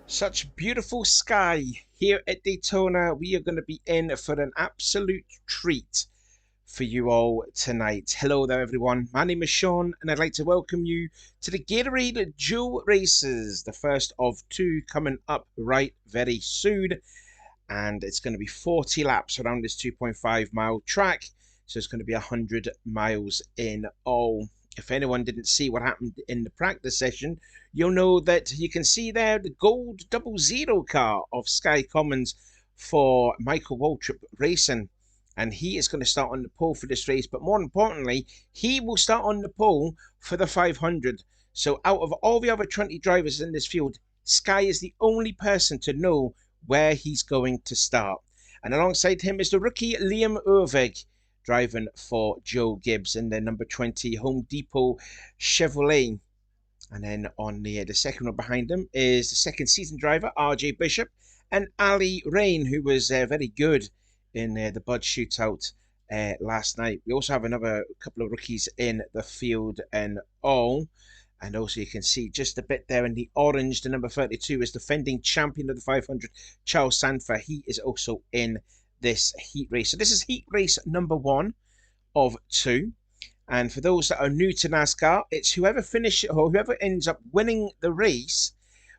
Such beautiful sky here at Daytona. We are going to be in for an absolute treat for you all tonight. Hello there, everyone. My name is Sean, and I'd like to welcome you to the Gatorade Duel races, the first of two coming up right very soon. And it's going to be 40 laps around this 2.5 mile track. So it's going to be 100 miles in all. If anyone didn't see what happened in the practice session, you'll know that you can see there the gold 00 car of Sky Commons for Michael Waltrip Racing. And he is going to start on the pole for this race. But more importantly, he will start on the pole for the 500. So out of all the other 20 drivers in this field, Sky is the only person to know where he's going to start. And alongside him is the rookie Liam Urvig, driving for Joe Gibbs in the number 20 Home Depot Chevrolet. And then on the second one behind him is the second season driver, RJ Bishop, and Ali Rain, who was very good in the Bud Shootout last night. We also have another couple of rookies in the field and all. And also you can see just a bit there in the orange, the number 32 is defending champion of the 500, Charles Sanfer. He is also in this heat race. So this is heat race number 1 of 2. And for those that are new to NASCAR, it's whoever ends up winning the race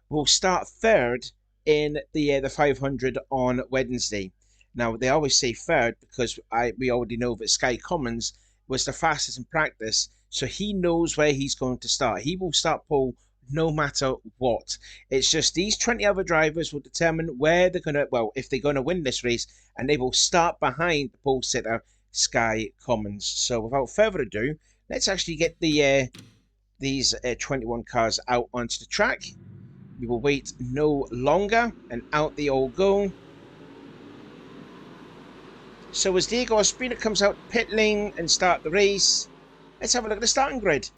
will start third in the 500 on Wednesday. Now they always say third because we already know that Sky Commons was the fastest in practice, so he knows where he's going to start. He will start pole no matter what. It's just these 20 other drivers will determine where they're going to, well, if they're going to win this race, and they will start behind the pole sitter, Sky Commons. So without further ado, let's actually get these 21 cars out onto the track. We will wait no longer, and out they all go. So as Diego Ospina comes out pit lane and start the race, let's have a look at the starting grid.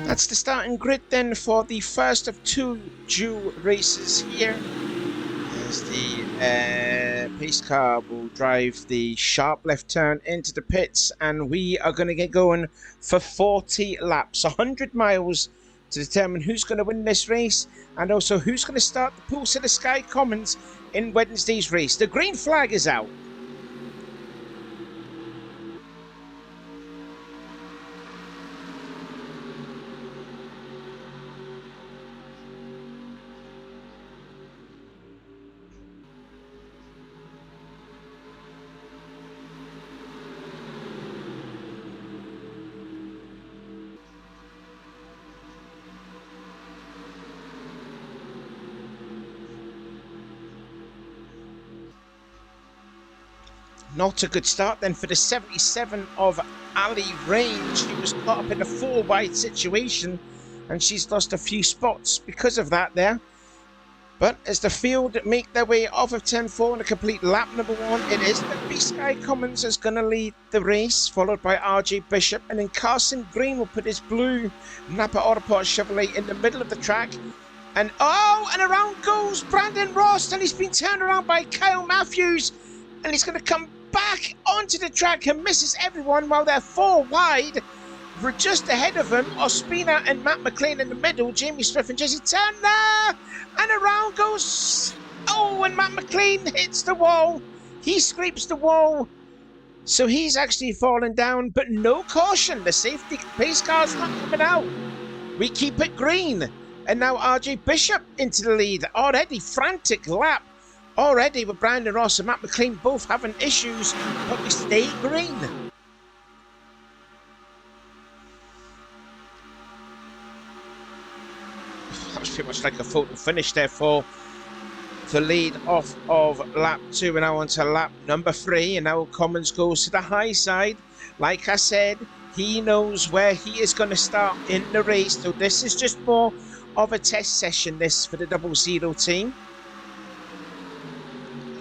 That's the starting grid then for the first of 2 dual races here. As the pace car will drive the sharp left turn into the pits, and we are going to get going for 40 laps, 100 miles, to determine who's going to win this race and also who's going to start the pole to the Sky Commons in Wednesday's race. The green flag is out. Not a good start then for the 77 of Ali Rain. She was caught up in a 4 wide situation and she's lost a few spots because of that there. But as the field make their way off of 10-4 and a complete lap number 1, it is going to be Sky Commons is going to lead the race, followed by RJ Bishop, and then Carson Green will put his blue Napa Autopart Chevrolet in the middle of the track. And around goes Brandon Ross, and he's been turned around by Kyle Matthews, and he's going to come back onto the track and misses everyone while they're 4 wide. We're just ahead of him, Ospina and Matt McLean in the middle, Jamie Smith and Jesse Turner, and around goes, oh, and Matt McLean hits the wall. He scrapes the wall, so he's actually fallen down, but no caution. The safety pace car's not coming out. We keep it green, and now RJ Bishop into the lead. Already frantic lap, already with Brandon Ross and Matt McLean both having issues, but we stay green. That was pretty much like a photo finish there for the lead off of lap 2 and now onto lap number 3, and now Commons goes to the high side. Like I said, he knows where he is going to start in the race, so this is just more of a test session, this, for the 00 team.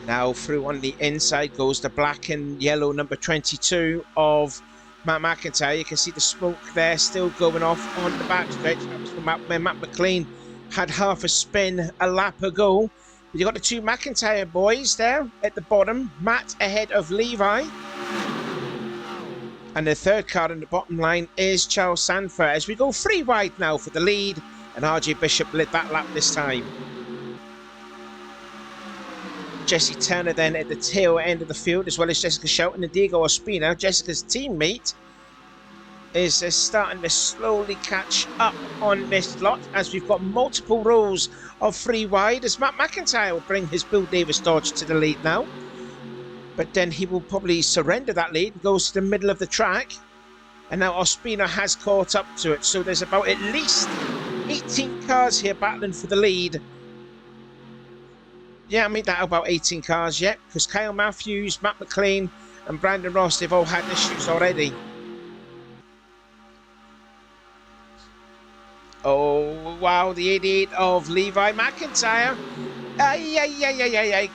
Now through on the inside goes the black and yellow number 22 of Matt McIntyre. You can see the smoke there still going off on the back stretch. That was from Matt McLean had half a spin a lap ago. But you got the 2 McIntyre boys there at the bottom. Matt ahead of Levi. And the third car in the bottom line is Charles Sanford as we go 3 wide now for the lead. And RJ Bishop lit that lap this time. Jesse Turner then at the tail end of the field, as well as Jessica Shelton and Diego Ospina. Jessica's teammate is starting to slowly catch up on this lot as we've got multiple rows of 3 wide as Matt McIntyre will bring his Bill Davis Dodge to the lead now. But then he will probably surrender that lead, goes to the middle of the track. And now Ospina has caught up to it. So there's about at least 18 cars here battling for the lead. Yeah, I made that about 18 cars yet, because Kyle Matthews, Matt McLean and Brandon Ross, they've all had issues already. Oh, wow, the 88 of Levi McIntyre.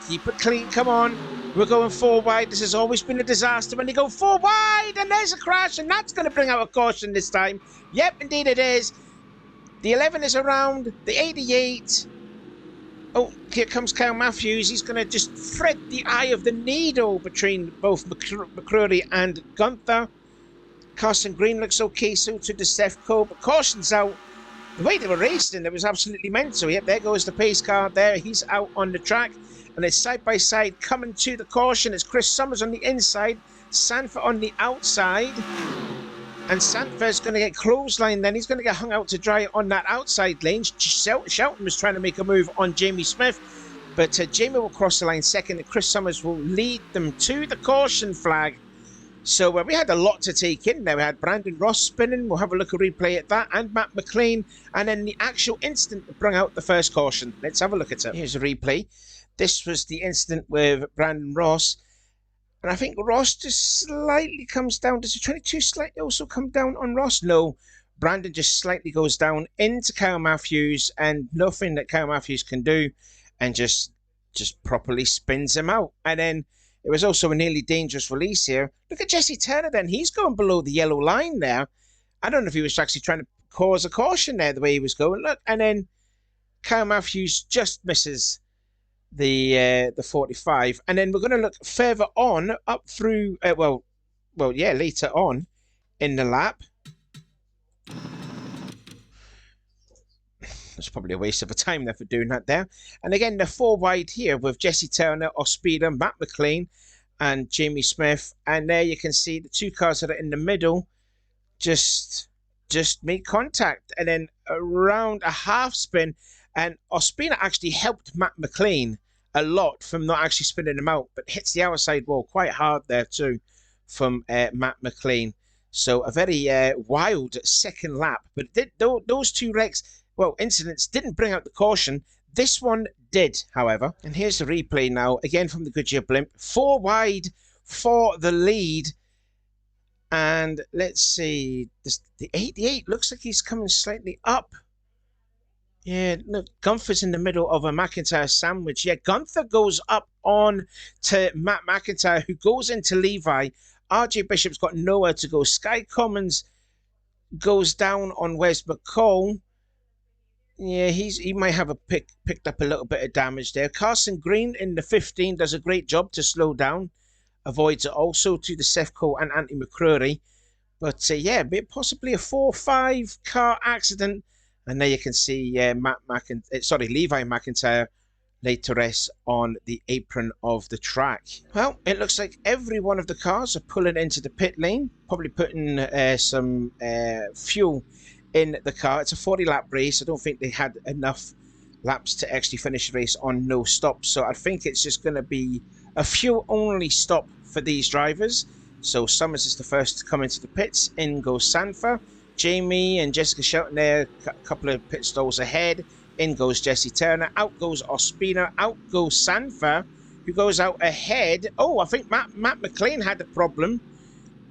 Keep it clean, come on. We're going 4 wide. This has always been a disaster when they go 4 wide, and there's a crash, and that's going to bring out a caution this time. Yep, indeed it is. The 11 is around, the 88. Oh, here comes Kyle Matthews. He's going to just thread the eye of the needle between both McCrory and Gunther. Carson Green looks okay, so to the Steph Cole, but caution's out. The way they were racing, it was absolutely mental. Yep, there goes the pace car there. He's out on the track. And it's side by side coming to the caution. It's Chris Summers on the inside, Sanford on the outside. And Sanford's going to get clotheslined then. He's going to get hung out to dry on that outside lane. Shelton was trying to make a move on Jamie Smith. But Jamie will cross the line second, and Chris Summers will lead them to the caution flag. So we had a lot to take in there. We had Brandon Ross spinning. We'll have a look at replay at that. And Matt McLean. And then the actual instant that brought out the first caution. Let's have a look at it. Here's a replay. This was the incident with Brandon Ross. And I think Ross just slightly comes down. Does the 22 slightly also come down on Ross? No. Brandon just slightly goes down into Kyle Matthews. And nothing that Kyle Matthews can do. And just properly spins him out. And then it was also a nearly dangerous release here. Look at Jesse Turner then. He's going below the yellow line there. I don't know if he was actually trying to cause a caution there the way he was going. Look, and then Kyle Matthews just misses the 45. And then we're going to look further on up through, later on in the lap. It's probably a waste of a time there for doing that there. And again, the 4 wide here with Jesse Turner, Ospina, Matt McLean, and Jamie Smith. And there you can see the 2 cars that are in the middle just make contact. And then around a half spin. And Ospina actually helped Matt McLean a lot from not actually spinning him out, but hits the outside wall quite hard there too from Matt McLean. So a very wild second lap. But those 2 wrecks, incidents didn't bring out the caution. This one did, however. And here's the replay now, again from the Goodyear blimp. 4 wide for the lead. And let's see, the 88 looks like he's coming slightly up. Yeah, look, Gunther's in the middle of a McIntyre sandwich. Yeah, Gunther goes up on to Matt McIntyre, who goes into Levi. RJ Bishop's got nowhere to go. Sky Commons goes down on Wes McCall. Yeah, he might have picked up a little bit of damage there. Carson Green in the 15 does a great job to slow down avoids it also to the Sefco and Andy McCrory. But yeah, possibly a 4-5 car accident. And there you can see Levi McIntyre laid to rest on the apron of the track. Well, it looks like every one of the cars are pulling into the pit lane, probably putting some fuel in the car. It's a 40-lap race. I don't think they had enough laps to actually finish the race on no stop. So I think it's just going to be a fuel-only stop for these drivers. So Summers is the first to come into the pits. In goes Sanfa. Jamie and Jessica Shelton there, a couple of pit stalls ahead. In goes Jesse Turner. Out goes Ospina. Out goes Sanfa, who goes out ahead. Oh, I think Matt McLean had a problem.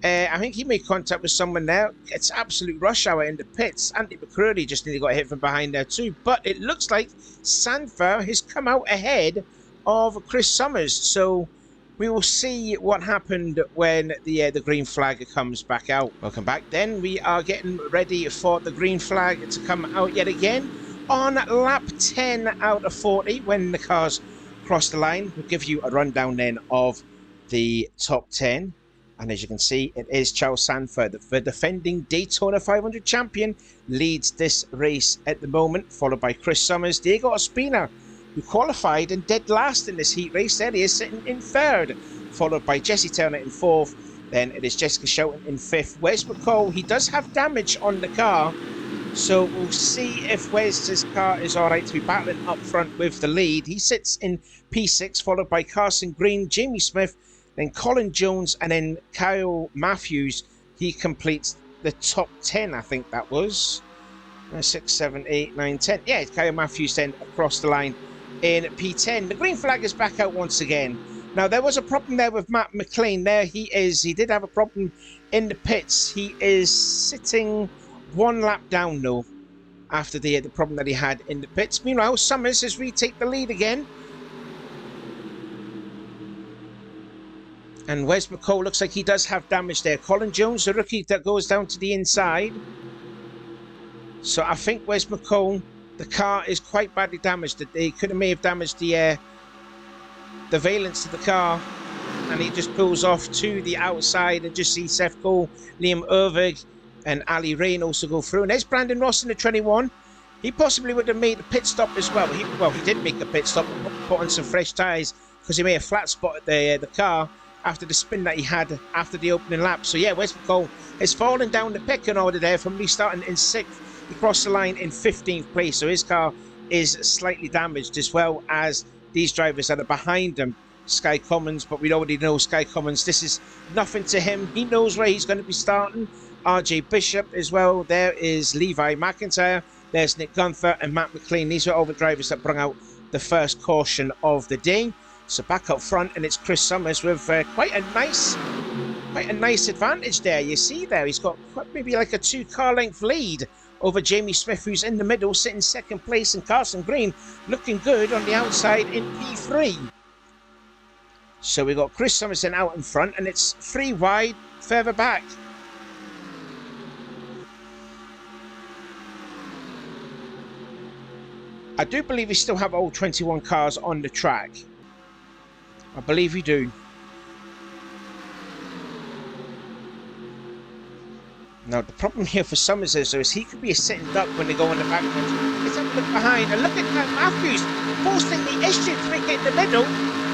I think he made contact with someone there. It's absolute rush hour in the pits. Andy McCrory just nearly got hit from behind there too. But it looks like Sanfa has come out ahead of Chris Summers. So we will see what happened when the green flag comes back out. Welcome back then. We are getting ready for the green flag to come out yet again on lap 10 out of 40 when the cars cross the line. We'll give you a rundown then of the top 10. And as you can see, it is Charles Sanford, the defending Daytona 500 champion, leads this race at the moment, followed by Chris Summers. Diego Ospina, who qualified and dead last in this heat race. There he is, sitting in third, followed by Jesse Turner in fourth. Then it is Jessica Shelton in fifth. Wes McCall, he does have damage on the car, so we'll see if Wes's car is all right to be battling up front with the lead. He sits in P6, followed by Carson Green, Jamie Smith, then Colin Jones, and then Kyle Matthews. He completes the top 10, I think that was. 6, 7, 8, 9, 10. Yeah, Kyle Matthews then across the line in P10. The green flag is back out once again. Now, there was a problem there with Matt McLean. There he is. He did have a problem in the pits. He is sitting one lap down, though, after the problem that he had in the pits. Meanwhile, Summers has retaken the lead again. And Wes McCall looks like he does have damage there. Colin Jones, the rookie that goes down to the inside. So I think Wes McCall, the car is quite badly damaged. They may have damaged the valence of the car. And he just pulls off to the outside and just see Seth Cole, Liam Ervig and Ali Rain also go through. And there's Brandon Ross in the 21. He possibly would have made a pit stop as well. He did make a pit stop and put on some fresh tyres because he made a flat spot at the car after the spin that he had after the opening lap. So yeah, Wes McCall has fallen down the pecking order there from restarting in 6th. He crossed the line in 15th place, so his car is slightly damaged, as well as these drivers that are behind him. Sky Commons, but we already know Sky Commons, this is nothing to him. He knows where he's going to be starting. RJ Bishop as well. There is Levi McIntyre. There's Nick Gunther and Matt McLean. These are all the drivers that brought out the first caution of the day. So back up front, and it's Chris Summers with quite a nice advantage there. You see there, he's got maybe like a 2-car length lead over Jamie Smith, who's in the middle, sitting second place, and Carson Green looking good on the outside in P3. So we got Chris Summers out in front, and it's 3 wide further back. I do believe we still have all 21 cars on the track. I believe we do. Now, the problem here for Summers is he could be a sitting duck when they go on the back. Let's have a look behind. And look at Matthews forcing the issue to make it in the middle.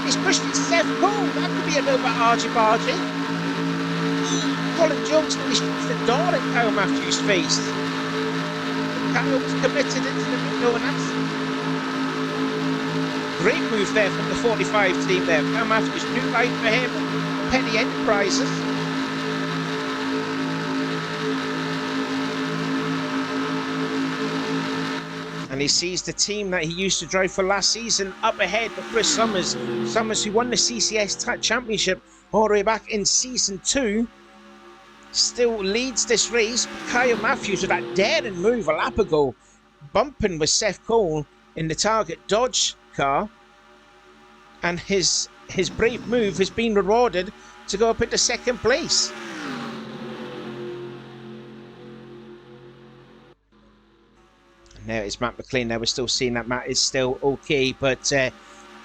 He's pushing Seth Cole. That could be a little bit argy-bargy. Colin Jones nearly shuts the door in Kyle Matthews' face. Kyle's committed into the middle, and that's great move there from the 45 team there. Kyle Matthews, new life for him. Penny Enterprises. And he sees the team that he used to drive for last season up ahead with Chris Summers. Summers, who won the CCS Championship all the way back in Season 2, still leads this race. Kyle Matthews with that daring move a lap ago, bumping with Seth Cole in the Target Dodge car. And his brave move has been rewarded to go up into second place. And there is Matt McLean. Now we're still seeing that Matt is still okay, but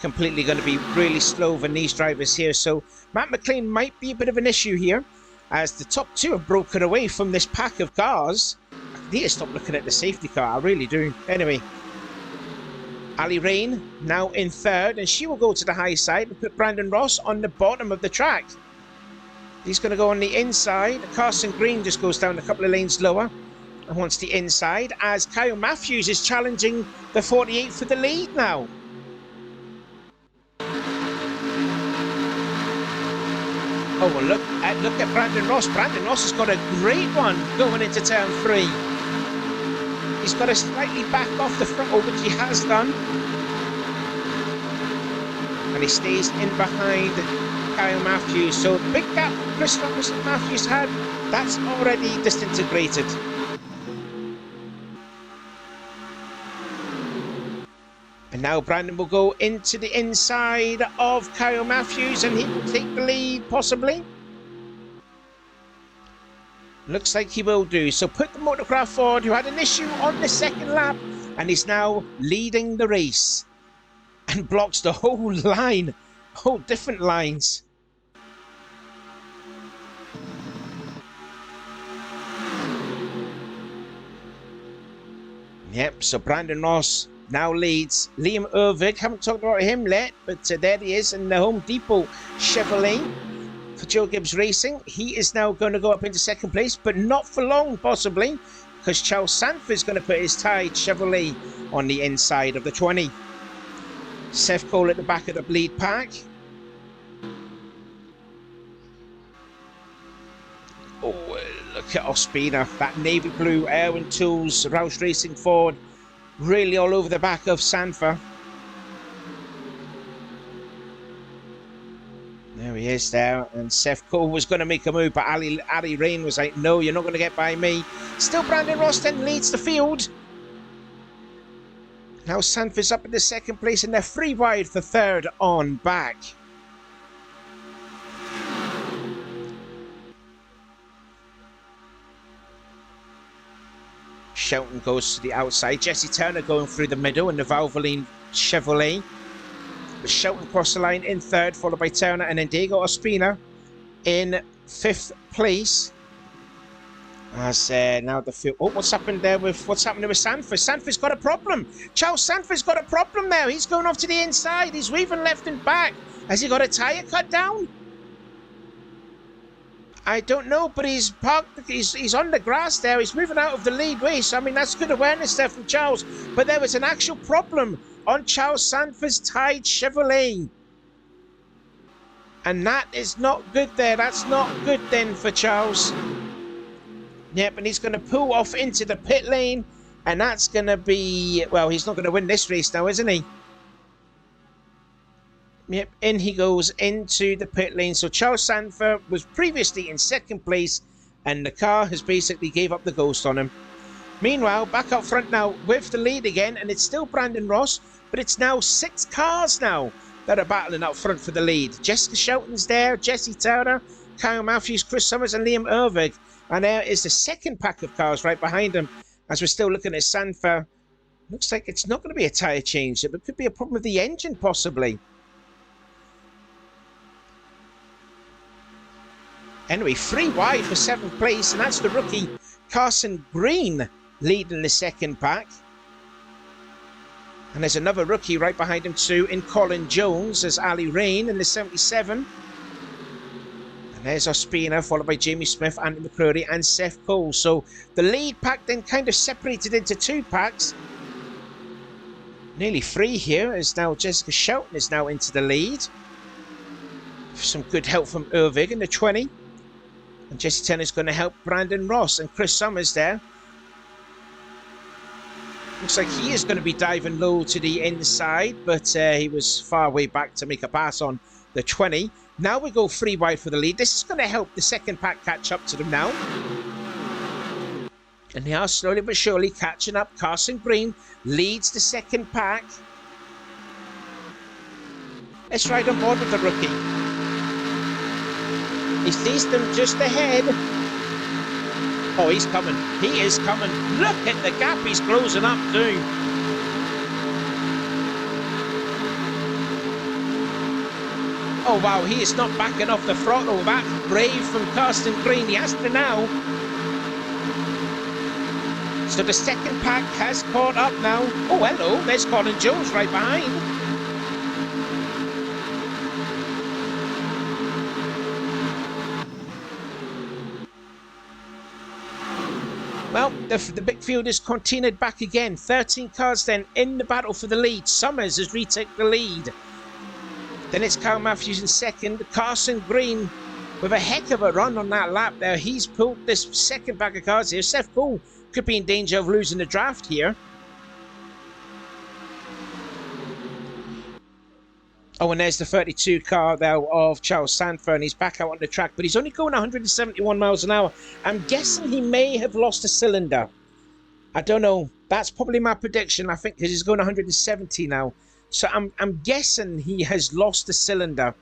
completely going to be really slow than these drivers here. So Matt McLean might be a bit of an issue here, as the top two have broken away from this pack of cars. I need to stop looking at the safety car, I really do. Anyway, Ali Rain now in third, and she will go to the high side and put Brandon Ross on the bottom of the track. He's going to go on the inside. Carson Green just goes down a couple of lanes lower and wants the inside, as Kyle Matthews is challenging the 48 for the lead now. Oh, well, look at Brandon Ross. Brandon Ross has got a great one going into turn 3. He's got to slightly back off the front, which he has done. And he stays in behind Kyle Matthews. So the big gap Chris Thomas and Matthews had, that's already disintegrated. And now Brandon will go into the inside of Kyle Matthews, and he will take the lead, possibly. Looks like he will do. So put the Motorcraft forward, who had an issue on the second lap, and is now leading the race. And blocks the whole line. Whole different lines. Yep, so Brandon Ross now leads. Liam Ervig, haven't talked about him yet, but there he is in the Home Depot Chevrolet for Joe Gibbs Racing. He is now going to go up into second place, but not for long, possibly, because Charles Sanford is going to put his Tide Chevrolet on the inside of the 20. Seth Cole at the back of the lead pack. Oh, look at Ospina, that navy blue Airwind Tools Roush Racing Ford, really all over the back of Sanford. There he is there, and Seth Cole was going to make a move, but Ali Rain was like, no, you're not going to get by me. Still Brandon Ross then leads the field. Now Sanford's up in the second place, and they're 3 wide for third on back. Shelton goes to the outside. Jesse Turner going through the middle in the Valvoline Chevrolet. But Shelton crossed the line in third, followed by Turner, and then Diego Ospina in 5th place. As now the field. Oh, what's happening with Sanford? Sanford's got a problem. Charles Sanford's got a problem there. He's going off to the inside. He's weaving left and back. Has he got a tyre cut down? I don't know, but he's parked. He's on the grass there. He's moving out of the lead race. I mean, that's good awareness there from Charles. But there was an actual problem on Charles Sanford's Tide Chevrolet. And that is not good there. That's not good then for Charles. Yep, and he's going to pull off into the pit lane. And that's going to be... Well, he's not going to win this race now, isn't he? Yep, in he goes into the pit lane. So Charles Sanford was previously in second place, and the car has basically gave up the ghost on him. Meanwhile, back up front now with the lead again, and it's still Brandon Ross, but it's now 6 cars now that are battling up front for the lead. Jessica Shelton's there, Jesse Turner, Kyle Matthews, Chris Summers, and Liam Ervig. And there is the second pack of cars right behind him, as we're still looking at Sanford. Looks like it's not going to be a tyre change. It could be a problem with the engine, possibly. Anyway, 3 wide for 7th place, and that's the rookie Carson Green leading the second pack. And there's another rookie right behind him too in Colin Jones. There's Ali Rain in the 77. And there's Ospina, followed by Jamie Smith, Andy McCreary, and Seth Cole. So the lead pack then kind of separated into 2 packs. Nearly 3 here, as now Jessica Shelton is now into the lead. Some good help from Ervig in the 20. And Jesse Turner's going to help Brandon Ross, and Chris Summers there. Looks like he is going to be diving low to the inside, but he was far way back to make a pass on the 20. Now we go 3 wide for the lead. This is going to help the second pack catch up to them now. And they are slowly but surely catching up. Carson Green leads the second pack. Let's ride on board with the rookie. He sees them just ahead. Oh, he's coming. He is coming. Look at the gap he's closing up too. Oh, wow, he is not backing off the throttle. That's brave from Carson Green. He has to now. So the second pack has caught up now. Oh, hello, there's Colin Jones right behind. Well, the big field is continued back again. 13 cars then in the battle for the lead. Summers has retaken the lead. Then it's Kyle Matthews in second. Carson Green with a heck of a run on that lap there. He's pulled this second pack of cars here. Seth Cole could be in danger of losing the draft here. Oh, and there's the 32 car now of Charles Sanford, and he's back out on the track, but he's only going 171 miles an hour. I'm guessing he may have lost a cylinder. I don't know. That's probably my prediction, I think, because he's going 170 now. So I'm guessing he has lost a cylinder.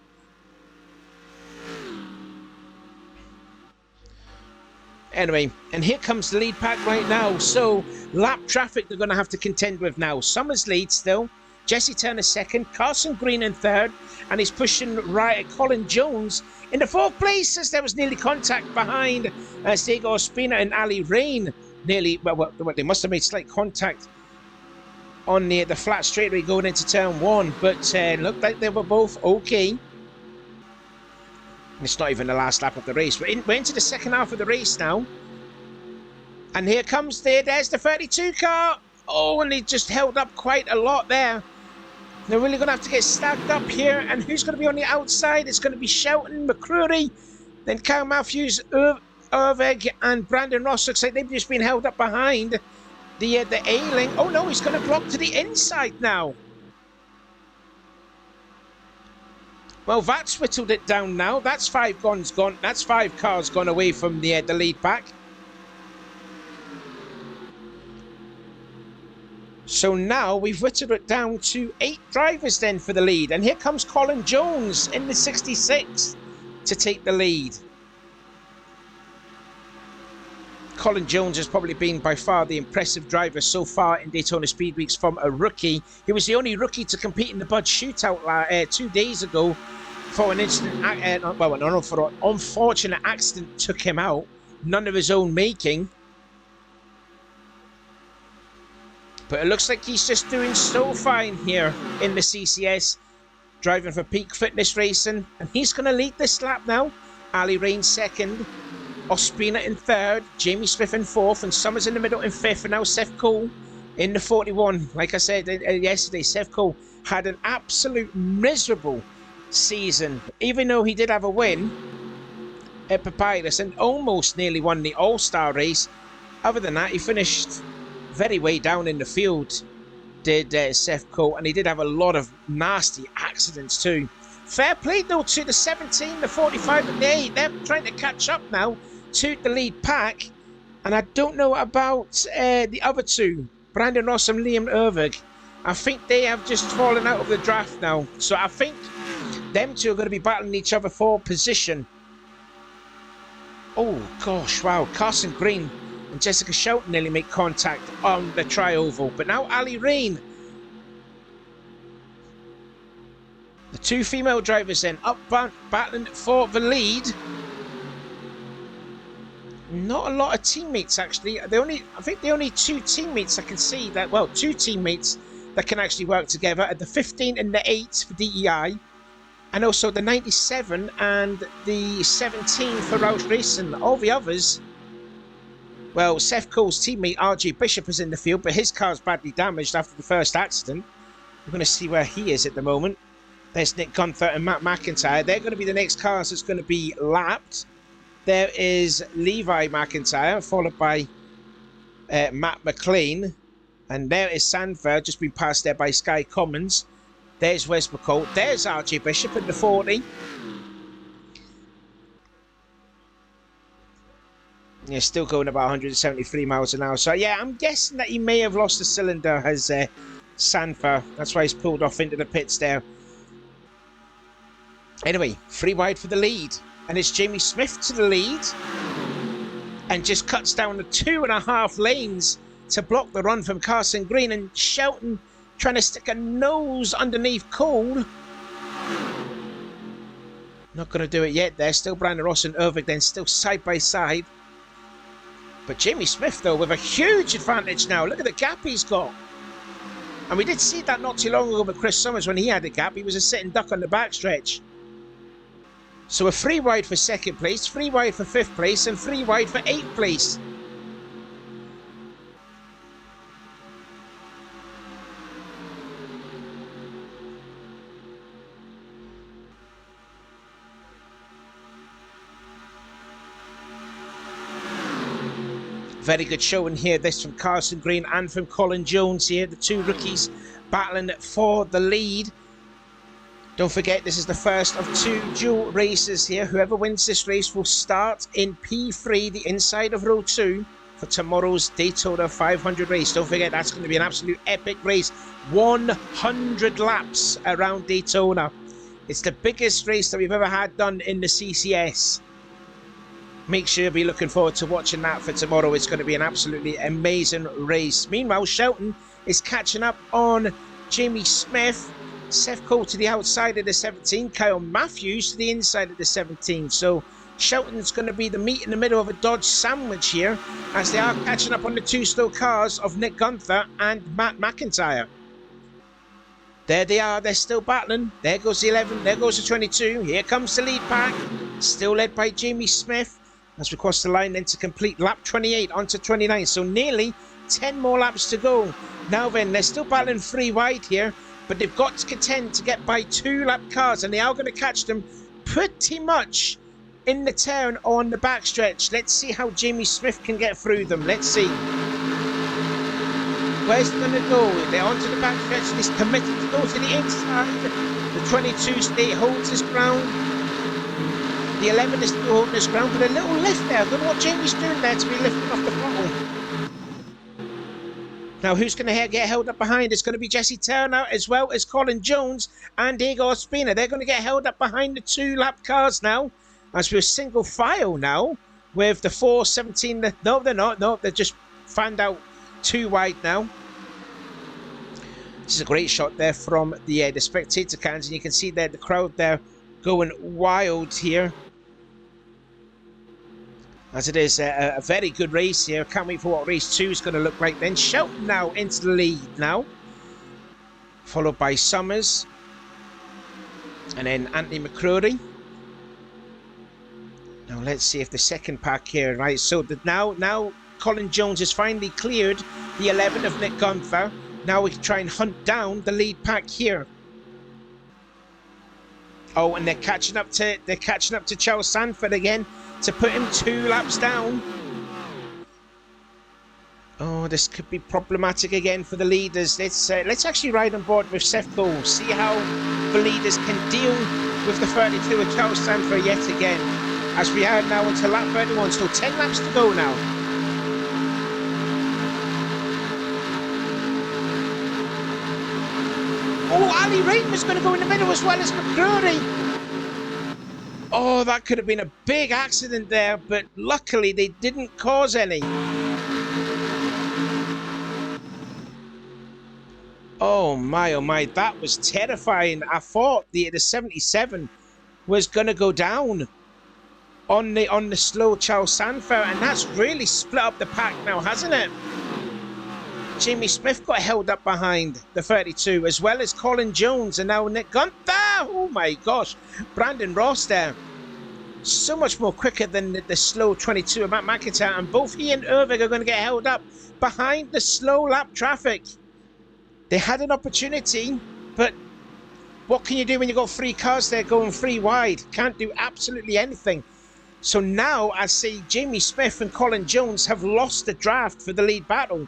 Anyway, and here comes the lead pack right now. So, lap traffic they're going to have to contend with now. Summers lead still. Jesse Turner second, Carson Green in third, and he's pushing right at Colin Jones in the fourth place as there was nearly contact behind Diego Ospina and Ali Rain. Nearly, well, they must have made slight contact on the flat straightaway going into turn one, but looked like they were both okay. It's not even the last lap of the race. We're into the second half of the race now. And here comes there's the 32 car. Oh, and they just held up quite a lot there. They're really going to have to get stacked up here. And who's going to be on the outside? It's going to be Shelton, McCreary, then Kyle Matthews, Irvig, and Brandon Ross. Looks like they've just been held up behind the A-Link. Oh, no, he's going to block to the inside now. Well, that's whittled it down now. That's five cars gone away from the lead pack. So now we've whittled it down to 8 drivers then for the lead. And here comes Colin Jones in the 66 to take the lead. Colin Jones has probably been by far the impressive driver so far in Daytona Speed Weeks from a rookie. He was the only rookie to compete in the Bud Shootout 2 days ago for an unfortunate accident took him out. None of his own making. But it looks like he's just doing so fine here in the CCS, driving for Peak Fitness Racing. And he's going to lead this lap now. Ali Rain second, Ospina in third, Jamie Smith in fourth, and Summers in the middle in fifth. And now Seth Cole in the 41. Like I said yesterday, Seth Cole had an absolute miserable season. Even though he did have a win at Papyrus and almost nearly won the All-Star race, other than that, he finished very way down in the field, did Seth Cole, and he did have a lot of nasty accidents too. Fair play though to the 17, the 45 and the 8. They're trying to catch up now to the lead pack, and I don't know about the other two, Brandon Ross and Liam Irvig. I think they have just fallen out of the draft now, so I think them two are going to be battling each other for position. Oh gosh, wow, Carson Green and Jessica Shelton nearly make contact on the tri-oval. But now Ali Rain. The two female drivers then up battling for the lead. Not a lot of teammates actually. I think the only two teammates I can see that, well, two teammates that can actually work together are the 15 and the 8 for DEI. And also the 97 and the 17 for Roush Racing. All the others, well, Seth Cole's teammate RJ Bishop is in the field, but his car's badly damaged after the first accident. We're going to see where he is at the moment. There's Nick Gunther and Matt McIntyre. They're going to be the next cars that's going to be lapped. There is Levi McIntyre, followed by Matt McLean. And there is Sanford, just been passed there by Sky Commons. There's Wes McCall. There's RJ Bishop in the 40. Yeah, still going about 173 miles an hour. So, yeah, I'm guessing that he may have lost a cylinder as Sanford. That's why he's pulled off into the pits there. Anyway, 3 wide for the lead. And it's Jamie Smith to the lead. And just cuts down the 2.5 lanes to block the run from Carson Green. And Shelton trying to stick a nose underneath Cole. Not going to do it yet there. Still Brandon Ross and Ervig then still side by side. But Jamie Smith, though, with a huge advantage now. Look at the gap he's got. And we did see that not too long ago with Chris Summers when he had a gap. He was a sitting duck on the backstretch. So a 3 wide for 2nd place, 3 wide for 5th place, and 3 wide for 8th place. Very good showing here, this from Carson Green and from Colin Jones here, the 2 rookies battling for the lead. Don't forget, this is the first of 2 dual races here. Whoever wins this race will start in P3, the inside of row 2, for tomorrow's Daytona 500 race. Don't forget, that's going to be an absolute epic race. 100 laps around Daytona. It's the biggest race that we've ever had done in the CCS. Make sure you'll be looking forward to watching that for tomorrow. It's going to be an absolutely amazing race. Meanwhile, Shelton is catching up on Jamie Smith. Seth Cole to the outside of the 17. Kyle Matthews to the inside of the 17. So Shelton's going to be the meat in the middle of a Dodge sandwich here as they are catching up on the 2 slow cars of Nick Gunther and Matt McIntyre. There they are. They're still battling. There goes the 11. There goes the 22. Here comes the lead pack. Still led by Jamie Smith. As we cross the line then to complete lap 28 onto 29. So nearly 10 more laps to go. Now then, they're still battling 3 wide here. But they've got to contend to get by 2 lap cars. And they are going to catch them pretty much in the turn on the backstretch. Let's see how Jamie Smith can get through them. Let's see. Where's he going to go? They're onto the backstretch and he's committed to go to the inside. The 22 state holds his ground. The 11 is still holding his ground, but a little lift there. I don't know what Jamie's doing there to be lifting off the throttle. Now, who's going to get held up behind? It's going to be Jesse Turner as well as Colin Jones and Diego Ospina. They're going to get held up behind the 2 lap cars now. As we're single file now with the 417. No, they're not. No, they're just fanned out 2 wide now. This is a great shot there from the spectator cans, and you can see there the crowd there going wild here. As it is a very good race here. Can't wait for what race 2 is going to look like then. Shelton now into the lead now. Followed by Summers. And then Anthony McCrory. Now let's see if the second pack here, right? So now Colin Jones has finally cleared the 11 of Nick Gunther. Now we can try and hunt down the lead pack here. Oh, and they're catching up to Charles Sanford again to put him 2 laps down. Oh, this could be problematic again for the leaders. Let's actually ride on board with Seth Cole. See how the leaders can deal with the 32 of Charles Sanford yet again. As we are now into lap 31, so 10 laps to go now. Oh, Ali Rain was going to go in the middle as well as McCrory. Oh, that could have been a big accident there, but luckily they didn't cause any. Oh my, that was terrifying. I thought the 77 was going to go down on the slow Charles Sanford, and that's really split up the pack now, hasn't it? Jamie Smith got held up behind the 32, as well as Colin Jones, and now Nick Gunther. Oh my gosh, Brandon Ross there. So much more quicker than the slow 22 of Matt McIntyre, and both he and Ervig are going to get held up behind the slow lap traffic. They had an opportunity, but what can you do when you've got 3 cars there going 3 wide? Can't do absolutely anything. So now I see Jamie Smith and Colin Jones have lost the draft for the lead battle.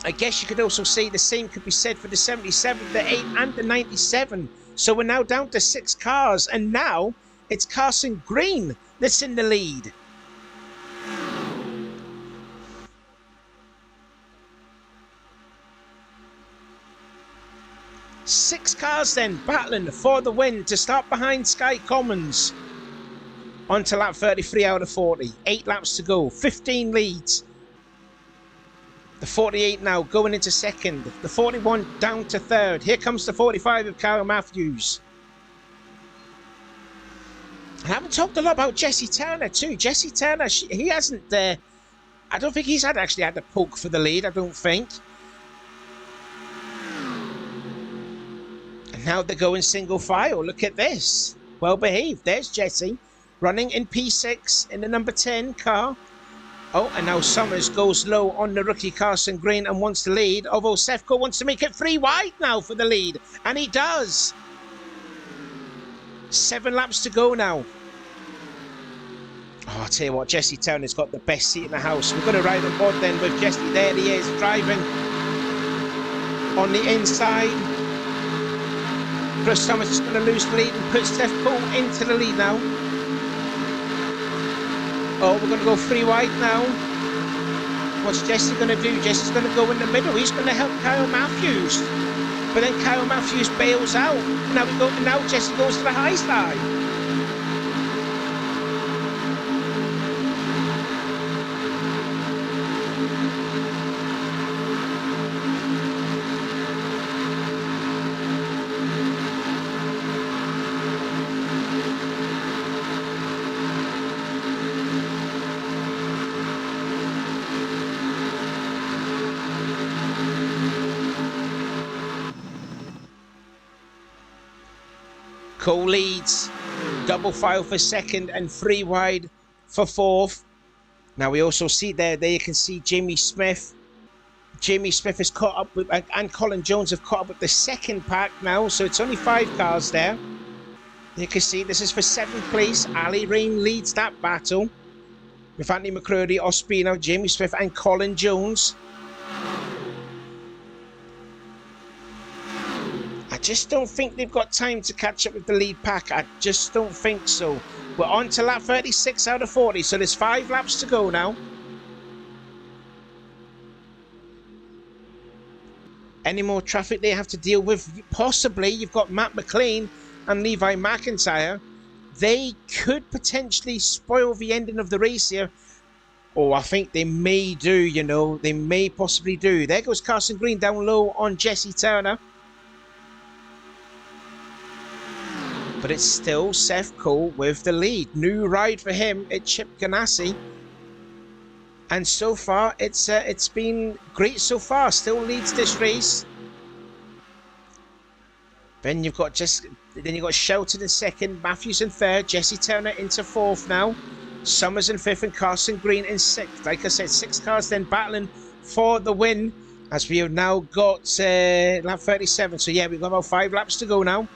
I guess you could also say the same could be said for the 77, the 8 and the 97. So we're now down to 6 cars, and now it's Carson Green that's in the lead. Six cars then battling for the win to start behind Sky Commons. On to lap 33 out of 40. 8 laps to go. 15 leads. The 48 now going into second. The 41 down to third. Here comes the 45 of Kyle Matthews. I haven't talked a lot about Jesse Turner too. Jesse Turner, he hasn't... I don't think he's actually had the poke for the lead, I don't think. And now they're going single file. Look at this. Well behaved. There's Jesse running in P6 in the number 10 car. Oh, and now Summers goes low on the rookie Carson Green and wants to lead. Although Sefco wants to make it 3 wide now for the lead. And he does. 7 laps to go now. Oh, I'll tell you what, Jesse Turner's got the best seat in the house. We're going to ride on board then with Jesse. There he is, driving on the inside. Chris Summers is going to lose the lead and put Sefco into the lead now. Oh, we're going to go 3 wide now. What's Jesse going to do? Jesse's going to go in the middle. He's going to help Kyle Matthews. But then Kyle Matthews bails out. Now Jesse goes to the high side. Cole leads, double file for second and 3 wide for fourth. Now we also see there you can see Jamie Smith. Jamie Smith is caught up with, and Colin Jones have caught up with the second pack now, so it's only 5 cars there. You can see this is for 7th place. Ali Rain leads that battle with Anthony McCurdy, Ospino, Jamie Smith and Colin Jones. I just don't think they've got time to catch up with the lead pack. I just don't think so. We're on to lap 36 out of 40, so there's 5 laps to go now. Any more traffic they have to deal with? Possibly. You've got Matt McLean and Levi McIntyre. They could potentially spoil the ending of the race here. Oh, I think they may do, you know. They may possibly do. There goes Carson Green down low on Jesse Turner. But it's still Seth Cole with the lead. New ride for him at Chip Ganassi. And so far, it's been great so far. Still leads this race. Then you've got Shelton in second, Matthews in third, Jesse Turner into fourth now. Summers in fifth and Carson Green in sixth. Like I said, 6 cars then battling for the win. As we have now got lap 37. So yeah, we've got about 5 laps to go now.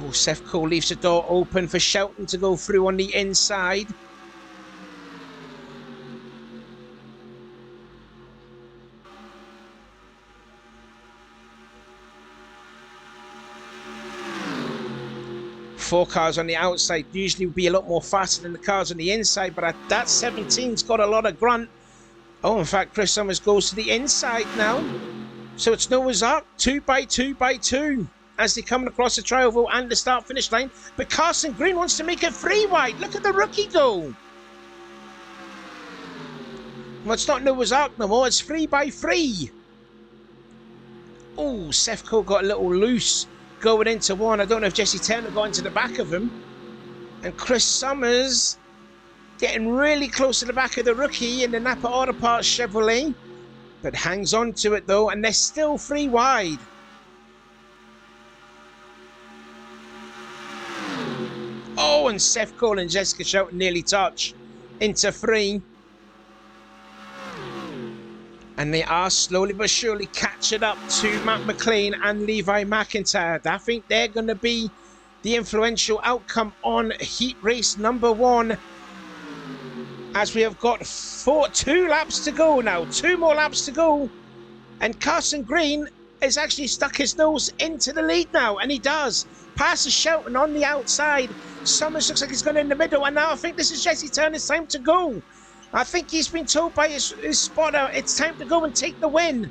Oh, Seth Cole leaves the door open for Shelton to go through on the inside. Four cars on the outside usually would be a lot more faster than the cars on the inside, but that 17's got a lot of grunt. Oh, in fact, Chris Summers goes to the inside now. So it's Noah's Ark, 2 by 2 by 2. As they come across the tri-oval and the start-finish line. But Carson Green wants to make it 3 wide. Look at the rookie go. Well, it's not Noah's Ark no more. It's 3 by 3. Oh, Seth Cole got a little loose going into one. I don't know if Jesse Turner got into the back of him. And Chris Summers getting really close to the back of the rookie in the Napa Auto Parts Chevrolet. But hangs on to it though. And they're still 3 wide. Oh, and Seth Cole and Jessica Shelton nearly touch into 3. And they are slowly but surely catching up to Matt McLean and Levi McIntyre. I think they're going to be the influential outcome on heat race number 1. As we have got 2 laps to go now. 2 more laps to go. And Carson Green has actually stuck his nose into the lead now. And he does. Passes Shelton on the outside. Summers looks like he's gone in the middle. And now I think this is Jesse Turner's time to go. I think he's been told by his spotter, it's time to go and take the win.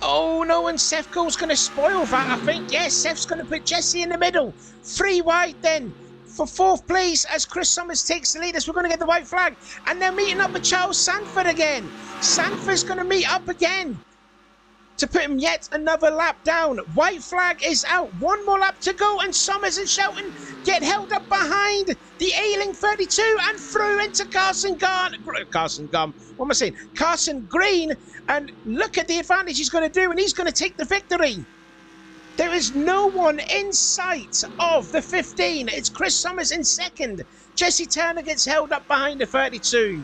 Oh no, and Seth Cole's going to spoil that, I think. Yes, Seth's going to put Jesse in the middle. 3 wide then for 4th place as Chris Summers takes the lead as we're going to get the white flag. And they're meeting up with Charles Sanford again. Sanford's going to meet up again. to put him yet another lap down. White flag is out. One more lap to go, and Summers and Shelton get held up behind the Ailing 32 and through into Carson Green. And look at the advantage he's going to do, and he's going to take the victory. There is no one in sight of the 15. It's Chris Summers in second. Jesse Turner gets held up behind the 32.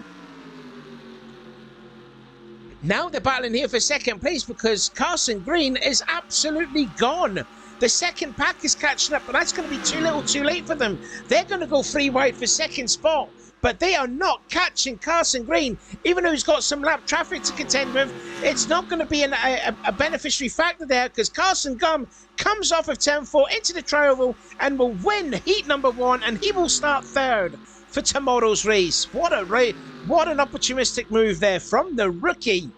Now they're battling here for second place because Carson Green is absolutely gone. The second pack is catching up, but that's going to be too little too late for them. They're going to go 3 wide for second spot, but they are not catching Carson Green. Even though he's got some lap traffic to contend with, it's not going to be a beneficiary factor there because Carson Gum comes off of 10-4 into the trial and will win heat number 1, and he will start third for tomorrow's race. What an opportunistic move there from the rookie.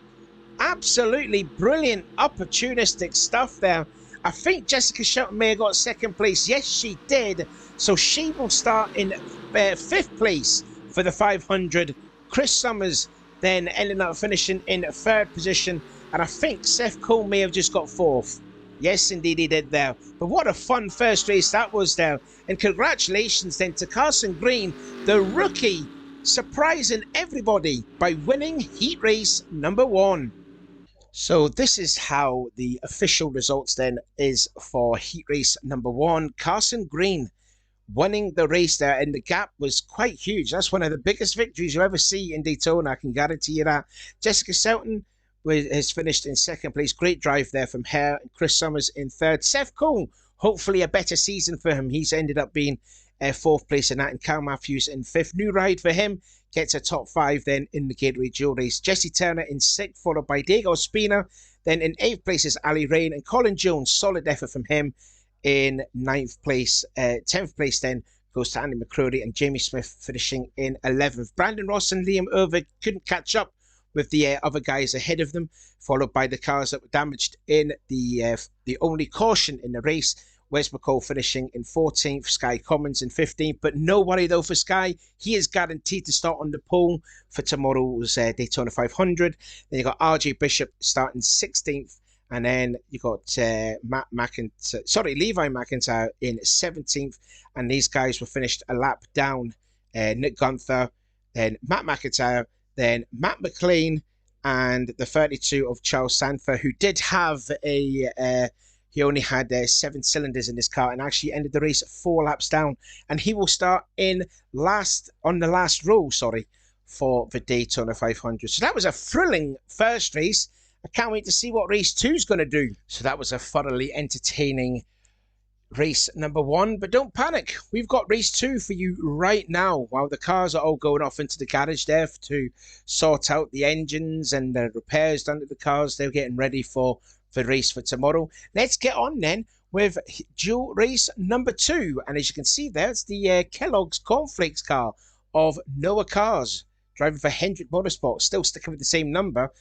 Absolutely brilliant opportunistic stuff there. I think Jessica Shelton may have got second place. Yes, she did. So she will start in 5th place for the 500. Chris Summers then ended up finishing in 3rd position. And I think Seth Cole may have just got 4th. Yes, indeed he did there. But what a fun first race that was there. And congratulations then to Carson Green, the rookie, surprising everybody by winning heat race number 1. So this is how the official results then is for heat race number 1. Carson Green winning the race there, and the gap was quite huge. That's one of the biggest victories you ever see in Daytona, I can guarantee you that. Jessica Shelton has finished in 2nd place. Great drive there from her. Chris Summers in 3rd. Seth Cole, hopefully a better season for him. He's ended up being 4th place in that, and Cal Matthews in 5th. New ride for him. Gets a top 5 then in the Gatorade Duel race. Jesse Turner in 6th, followed by Diego Espina. Then in 8th place is Ali Rain and Colin Jones. Solid effort from him in 9th place. 10th place then goes to Andy McCrory, and Jamie Smith finishing in 11th. Brandon Ross and Liam Irving couldn't catch up with the other guys ahead of them, followed by the cars that were damaged in the only caution in the race. Wes McCall finishing in 14th, Sky Commons in 15th, but no worry though for Sky. He is guaranteed to start on the pole for tomorrow's Daytona 500. Then you got RJ Bishop starting 16th, and then you got Levi McIntyre in 17th, and these guys were finished a lap down. Nick Gunther, then Matt McIntyre, then Matt McLean, and the 32 of Charles Sanford, who did have he only had 7 cylinders in his car and actually ended the race 4 laps down. And he will start in on the last row, for the Daytona 500. So that was a thrilling first race. I can't wait to see what race 2 is going to do. So that was a thoroughly entertaining race number 1. But don't panic. We've got race 2 for you right now. While the cars are all going off into the garage there to sort out the engines and the repairs done to the cars, they're getting ready for the race for tomorrow. Let's get on then with dual race number 2. And as you can see there, it's the Kellogg's Cornflakes car of Noah Cars, driving for Hendrick Motorsport, still sticking with the same number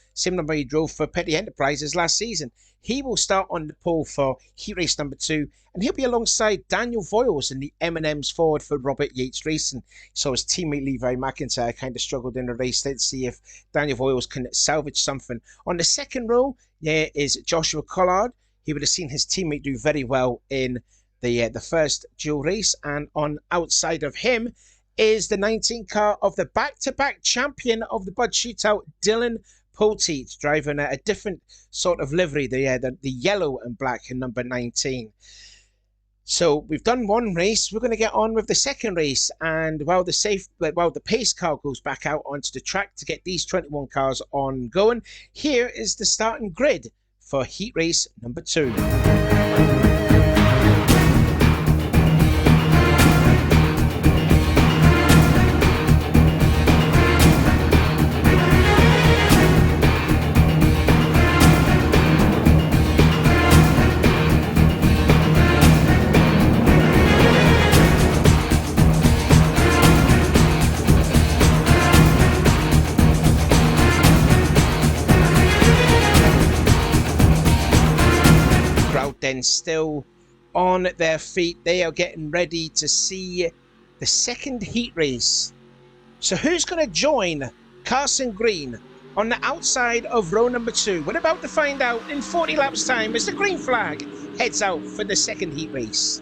he drove for Petty Enterprises last season. He will start on the pole for heat race number 2, and he'll be alongside Daniel Voiles in the M&M's Ford for Robert Yates Racing. So his teammate Levi McIntyre kind of struggled in the race. Let's see if Daniel Voiles can salvage something. On the second row, there is Joshua Collard. He would have seen his teammate do very well in the first dual race, and on outside of him is the 19 car of the back-to-back champion of the Bud Shootout, Dylan Poteet, driving a different sort of livery, the yellow and black in number 19. So we've done one race. We're going to get on with the second race, and while the pace car goes back out onto the track to get these 21 cars on going, here is the starting grid for heat race number 2. Then still on their feet, they are getting ready to see the second heat race. So who's going to join Carson Green on the outside of row number 2. We're about to find out in 40 laps time as the green flag heads out for the second heat race.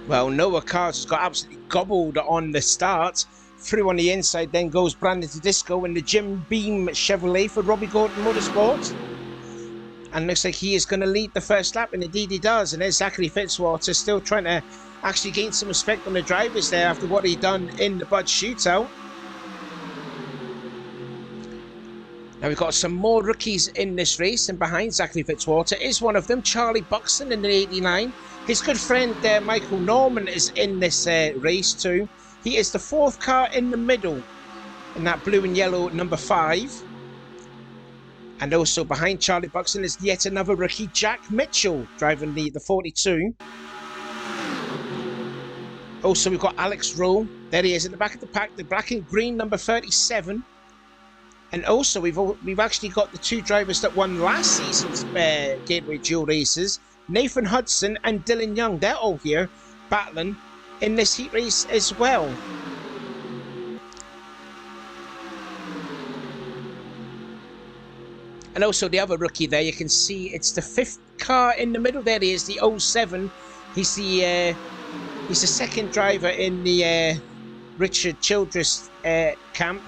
Well, Noah Cars has got absolutely gobbled on the start. Through on the inside, then goes Brandon Tedesco in the Jim Beam Chevrolet for Robbie Gordon Motorsport. And looks like he is going to lead the first lap, and indeed he does. And there's Zachary Fitzwater still trying to actually gain some respect on the drivers there after what he done in the Bud Shootout. Now we've got some more rookies in this race, and behind Zachary Fitzwater is one of them, Charlie Buxton in the 89. His good friend Michael Norman is in this race too. He is the 4th car in the middle in that blue and yellow number 5. And also behind Charlie Buxton is yet another rookie, Jack Mitchell, driving the 42. Also we've got Alex Rowe. There he is at the back of the pack, the black and green number 37. And also we've actually got the 2 drivers that won last season's Gatorade Dual races, Nathan Hudson and Dylan Young. They're all here battling in this heat race as well. And also the other rookie there, you can see it's the 5th car in the middle. There he is, the 07. He's the second driver in the Richard Childress camp.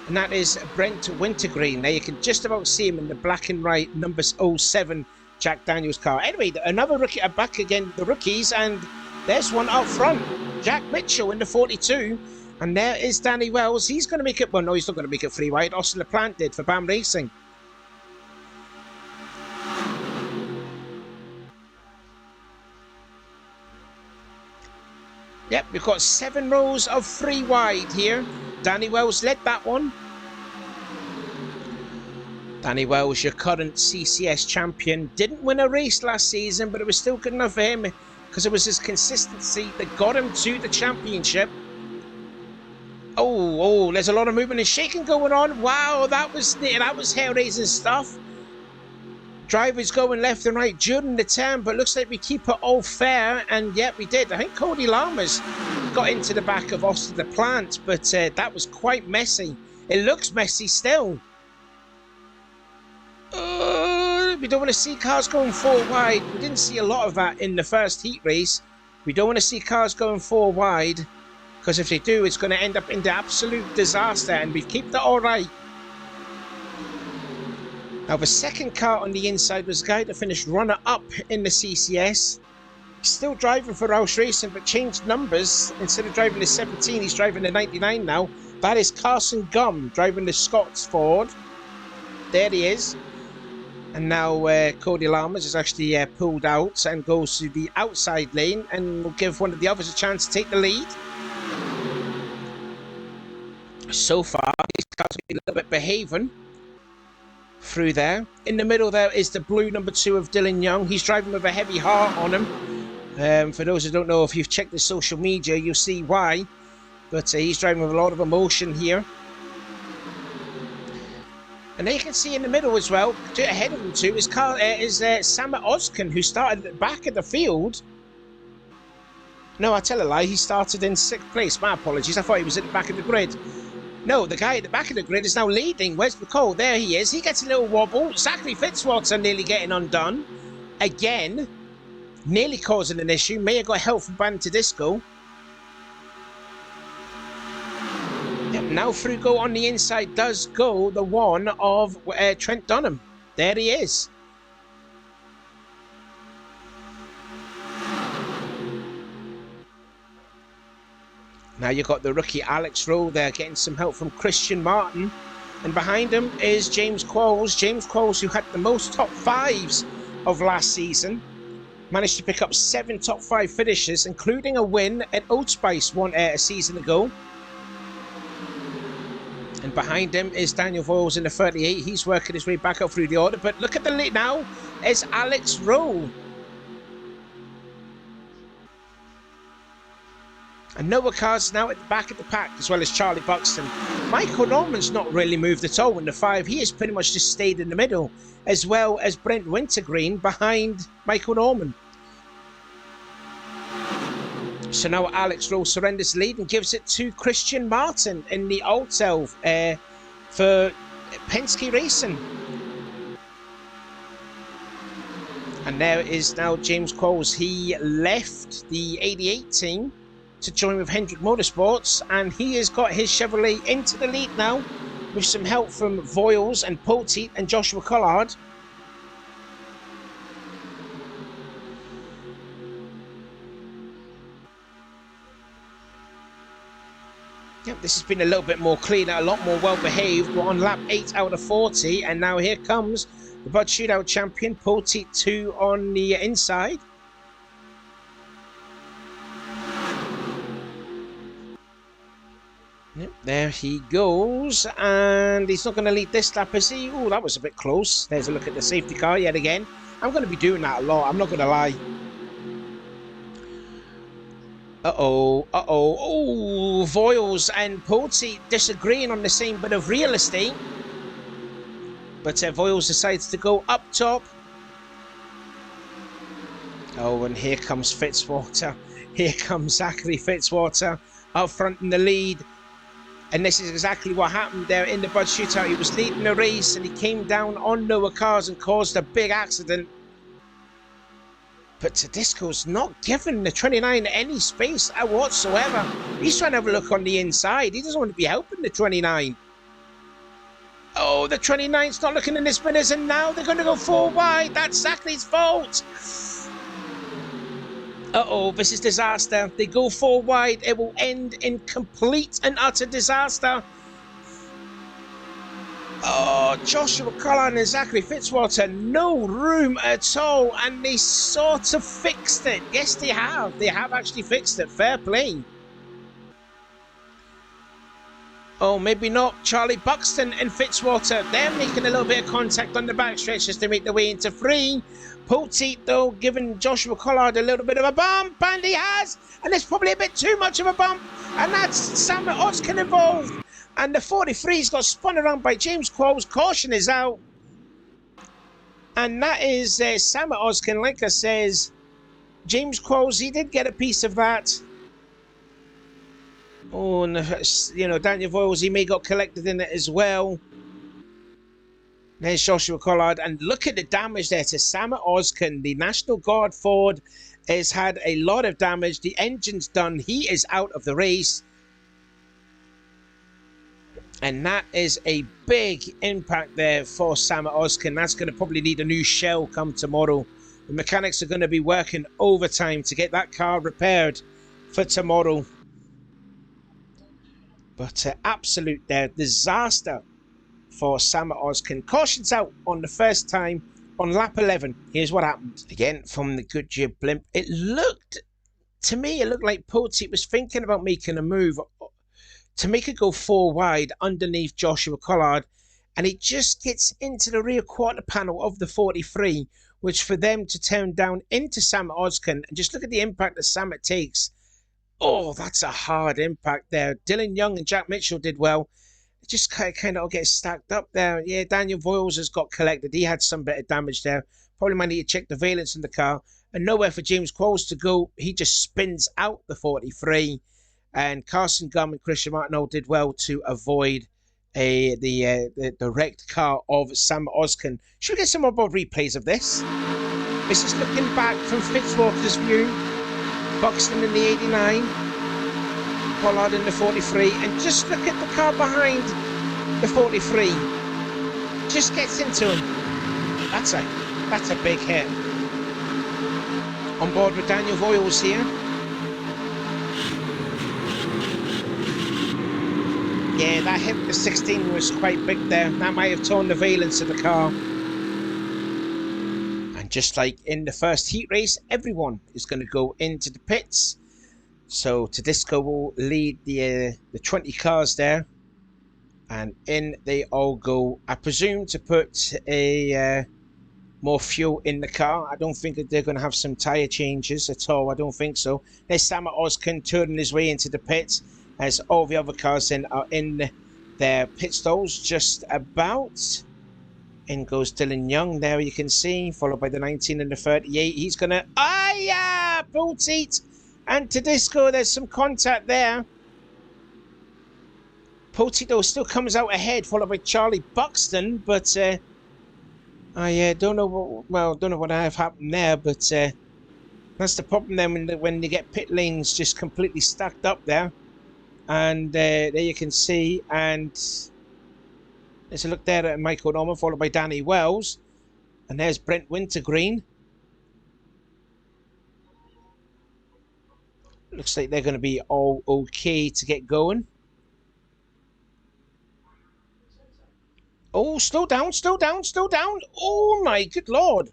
And that is Brent Wintergreen. Now you can just about see him in the black and white numbers 07 Jack Daniels car. Anyway, another rookie back again, the rookies, and there's one up front, Jack Mitchell in the 42. And there is Danny Wells. He's going to make it, well, no, he's not going to make it 3 wide. Austin LaPlante did for BAM Racing. Yep, we've got 7 rows of 3 wide here. Danny Wells led that one. Danny Wells, your current CCS champion, didn't win a race last season, but it was still good enough for him because it was his consistency that got him to the championship. Oh, there's a lot of movement and shaking going on. Wow, that was hair-raising stuff. Drivers going left and right during the turn, but looks like we keep it all fair, and yet we did. I think Cody Lamas got into the back of Austin LaPlante, but that was quite messy. It looks messy still. We don't want to see cars going 4 wide. We didn't see a lot of that in the first heat race. We don't want to see cars going 4 wide, because if they do, it's going to end up in the absolute disaster, and we keep that all right. Now the second car on the inside was a guy that finished runner-up in the CCS. He's still driving for Roush Racing, but changed numbers. Instead of driving the 17, he's driving the 99 now. That is Carson Gum, driving the Scots Ford. There he is. And now Cody Lamas is actually pulled out and goes to the outside lane, and will give one of the others a chance to take the lead. So far, these cars are a little bit behaving through there. In the middle there is the blue number 2 of Dylan Young. He's driving with a heavy heart on him. For those who don't know, if you've checked the social media, you'll see why. But he's driving with a lot of emotion here. And then you can see in the middle as well, ahead of him too, is Sam Oskin, who started at the back of the field. No, I tell a lie, he started in 6th place. My apologies, I thought he was at the back of the grid. No, the guy at the back of the grid is now leading. Where's McCall? There he is. He gets a little wobble. Zachary Fitzwater nearly getting undone. Again, nearly causing an issue. May have got help from Brandon Tedesco. Now through go on the inside does go the one of Trent Dunham. There he is. Now you've got the rookie Alex Rowe there getting some help from Christian Martin. And behind him is James Qualls. James Qualls, who had the most top 5s of last season. Managed to pick up 7 top 5 finishes, including a win at Old Spice a season ago. And behind him is Daniel Voiles in the 38. He's working his way back up through the order. But look at the lead now. It's Alex Rowe. And Noah Carr's now at the back of the pack, as well as Charlie Buxton. Michael Norman's not really moved at all in the 5. He has pretty much just stayed in the middle, as well as Brent Wintergreen behind Michael Norman. So now Alex Rowe surrenders the lead and gives it to Christian Martin in the Altel for Penske Racing. And there is now James Qualls. He left the 88 team to join with Hendrick Motorsports, and he has got his Chevrolet into the lead now with some help from Voiles and Poteet and Joshua Collard. Yep, this has been a little bit more cleaner, a lot more well behaved. We're on lap 8 out of 40, and now here comes the Bud Shootout champion, Poteet 2 on the inside. Yep, there he goes, and he's not going to lead this lap, is he? Oh, that was a bit close. There's a look at the safety car yet again. I'm going to be doing that a lot, I'm not going to lie. Oh, Voiles and Poteet disagreeing on the same bit of real estate. But Voiles decides to go up top. Oh, and here comes Fitzwater. Here comes Zachary Fitzwater up front in the lead. And this is exactly what happened there in the Bud Shootout. He was leading the race and he came down on Noah Cars and caused a big accident. But Tedesco's not giving the 29 any space whatsoever. He's trying to have a look on the inside. He doesn't want to be helping the 29. Oh, the 29's not looking in the spinners, and now they're going to go 4 wide. That's Zachary's fault. Uh-oh, this is disaster. They go 4 wide. It will end in complete and utter disaster. Oh, Joshua Collard and Zachary Fitzwater, no room at all, and they sort of fixed it. Yes, they have. They have actually fixed it. Fair play. Oh, maybe not. Charlie Buxton and Fitzwater, they're making a little bit of contact on the backstretch as they make their way into 3. Poteet, though, giving Joshua Collard a little bit of a bump, and he has, and it's probably a bit too much of a bump, and that's Sam Oskin involved. And the 43's got spun around by James Qualls. Caution is out. And that is Sam Oskin. Like I says, James Qualls, he did get a piece of that. Oh, and you know, Daniel Voiles, he may got collected in it as well. There's Joshua Collard. And look at the damage there to Sam Oskin. The National Guard Ford has had a lot of damage. The engine's done. He is out of the race. And that is a big impact there for Sam Oskin. That's going to probably need a new shell come tomorrow. The mechanics are going to be working overtime to get that car repaired for tomorrow. But absolute disaster for Sam Oskin. Caution's out on the first time on lap 11. Here's what happened. Again, from the Goodyear blimp. It looked like Poteet was thinking about making a move to make it go 4 wide underneath Joshua Collard, and it just gets into the rear quarter panel of the 43, which for them to turn down into Sam Oskin, and just look at the impact that Sam takes. Oh, that's a hard impact there. Dylan Young and Jack Mitchell did well. It just kind of gets stacked up there. Yeah, Daniel Voiles has got collected. He had some bit of damage there. Probably might need to check the valence in the car. And nowhere for James Qualls to go. He just spins out the 43. And Carson Gum and Christian Martineau did well to avoid the wrecked car of Sam Oskin. Should we get some more replays of this? This is looking back from Fitzwater's view. Buxton in the 89. Collard in the 43. And just look at the car behind the 43. Just gets into him. That's a big hit. On board with Daniel Voiles here. Yeah, that hit the 16 was quite big there. That might have torn the valence of the car. And just like in the first heat race, everyone is going to go into the pits. So Tedesco will lead the 20 cars there, and in they all go, I presume, to put a more fuel in the car. I don't think that they're going to have some tyre changes at all. I don't think so. There's Sam Oskin turning his way into the pits as all the other cars then are in their pit stalls just about. In goes Dylan Young there, you can see, followed by the 19 and the 38. He's going to... Bull seat! And Tedesco, there's some contact there. Potito still comes out ahead, followed by Charlie Buxton, but I don't know what have happened there, but that's the problem then when you get pit lanes just completely stacked up there. And there you can see, and there's a look there at Michael Norman, followed by Danny Wells, and there's Brent Wintergreen. Looks like they're going to be all okay to get going. Oh, slow down, slow down, slow down. Oh, my good Lord.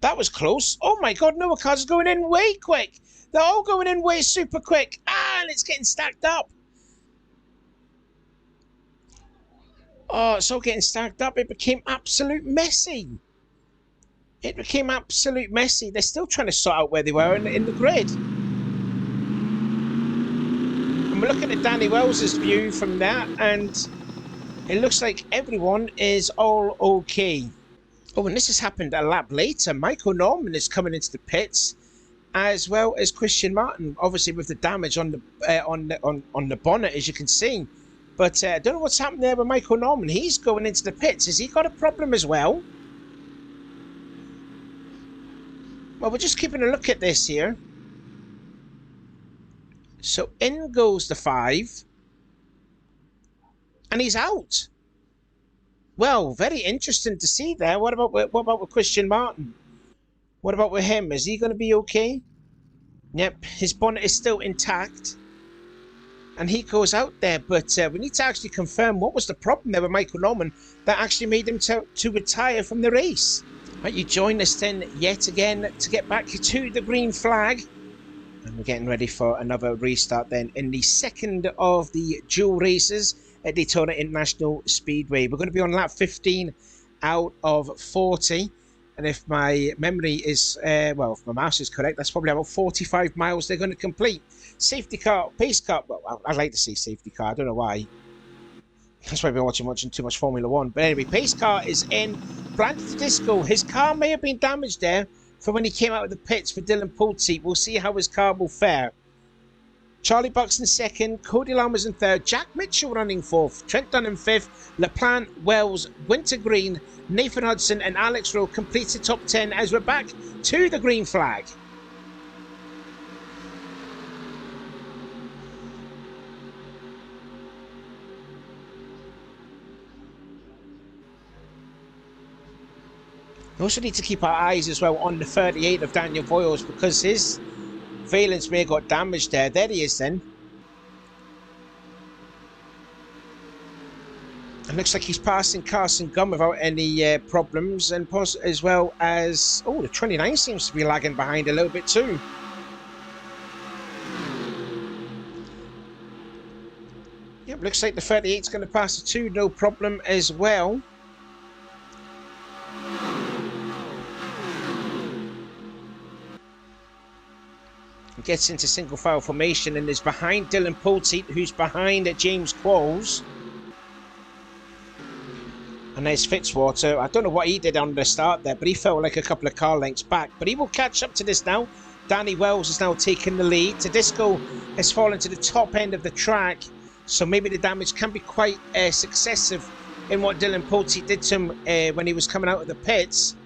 That was close. Oh, my God, Noah cars are going in way quick. They're all going in way super quick. And it's getting stacked up. Oh, it's all getting stacked up. It became absolute messy. It became absolute messy. They're still trying to sort out where they were in the grid. And we're looking at Danny Wells' view from that, and it looks like everyone is all okay. Oh, and this has happened a lap later. Michael Norman is coming into the pits, as well as Christian Martin, obviously with the damage on the bonnet, as you can see. But I don't know what's happened there with Michael Norman. He's going into the pits. Has he got a problem as well? Well, we're just keeping a look at this here. So in goes the 5. And he's out. Well, very interesting to see there. What about with Christian Martin? What about with him? Is he going to be okay? Yep, his bonnet is still intact. And he goes out there. But we need to actually confirm what was the problem there with Michael Norman that actually made him to retire from the race. Right, you join us then yet again to get back to the green flag. And we're getting ready for another restart then in the second of the dual races at Daytona International Speedway. We're going to be on lap 15 out of 40. And if my memory is, well, if my maths is correct, that's probably about 45 miles they're going to complete. Safety car, pace car. Well, I'd like to see safety car. I don't know why. That's why I've been watching too much Formula 1. But anyway, pace car is in. Brandon Tedesco, his car may have been damaged there for when he came out of the pits for Dylan Poultseat. We'll see how his car will fare. Charlie Buxton second, Cody Lammers in third, Jack Mitchell running fourth, Trent Dunham fifth, LaPlante, Wells, Wintergreen, Nathan Hudson and Alex Rowe completes the top 10 as we're back to the green flag. We also need to keep our eyes as well on the 38 of Daniel Voiles because his valence may have got damaged there. There he is then. It looks like he's passing Carson Gunn without any problems, and as well as... Oh, the 29 seems to be lagging behind a little bit too. Yep, looks like the 38 is going to pass the 2, no problem as well. Gets into single file formation and is behind Dylan Poultseat, who's behind James Qualls. And there's Fitzwater. I don't know what he did on the start there, but he felt like a couple of car lengths back. But he will catch up to this now. Danny Wells is now taking the lead. Tedesco has fallen to the top end of the track, so maybe the damage can be quite successive in what Dylan Poultseat did to him when he was coming out of the pits.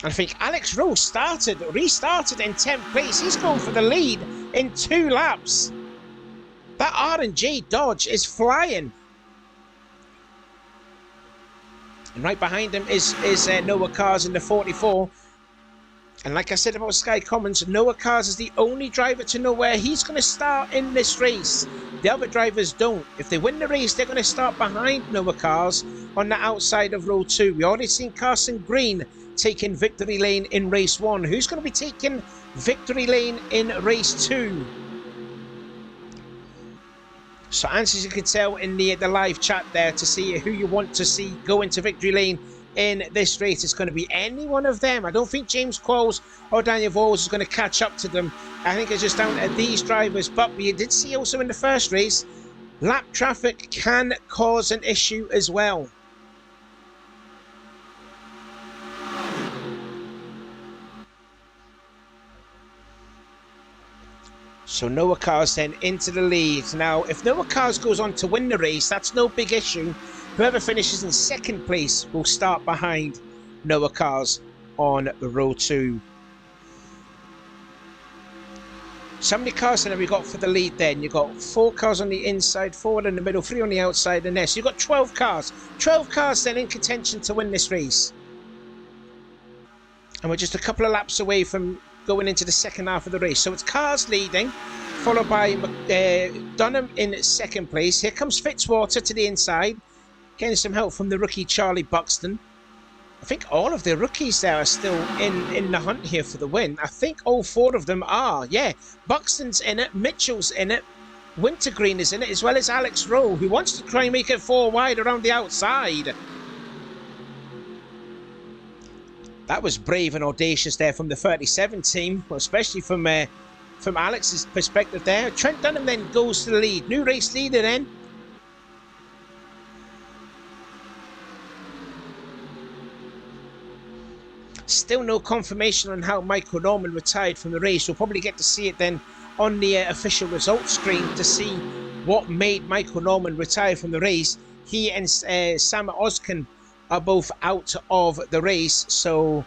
I think Alex Rowe restarted in 10th place. He's going for the lead in 2 laps. That R&J Dodge is flying. And right behind him is Noah Cars in the 44. And like I said about Sky Commons, Noah Cars is the only driver to know where he's going to start in this race. The other drivers don't. If they win the race, they're going to start behind Noah Cars on the outside of row 2. We already seen Carson Green taking victory lane in race 1. Who's going to be taking victory lane in race 2? So answer, as you can tell in the live chat there, to see who you want to see go into victory lane in this race. It's going to be any one of them. I don't think James Qualls or Daniel Voles is going to catch up to them. I think it's just down to these drivers. But we did see also in the first race, lap traffic can cause an issue as well. So Noah Cars then into the lead. Now, if Noah Cars goes on to win the race, that's no big issue. Whoever finishes in second place will start behind Noah Cars on row 2. So many cars then have we got for the lead then? You've got 4 cars on the inside, 4 in the middle, 3 on the outside, and there. So you've got 12 cars. 12 cars then in contention to win this race. And we're just a couple of laps away from going into the second half of the race. So it's Cars leading, followed by Dunham in second place. Here comes Fitzwater to the inside, getting some help from the rookie Charlie Buxton. I think all of the rookies there are still in the hunt here for the win. I think all 4 of them are. Yeah, Buxton's in it, Mitchell's in it, Wintergreen is in it, as well as Alex Rowe, who wants to try and make it 4 wide around the outside. That was brave and audacious there from the 37 team, especially from Alex's perspective there. Trent Dunham then goes to the lead. New race leader then. Still no confirmation on how Michael Norman retired from the race. We'll probably get to see it then on the official results screen to see what made Michael Norman retire from the race. He and Sam Oskin are both out of the race, so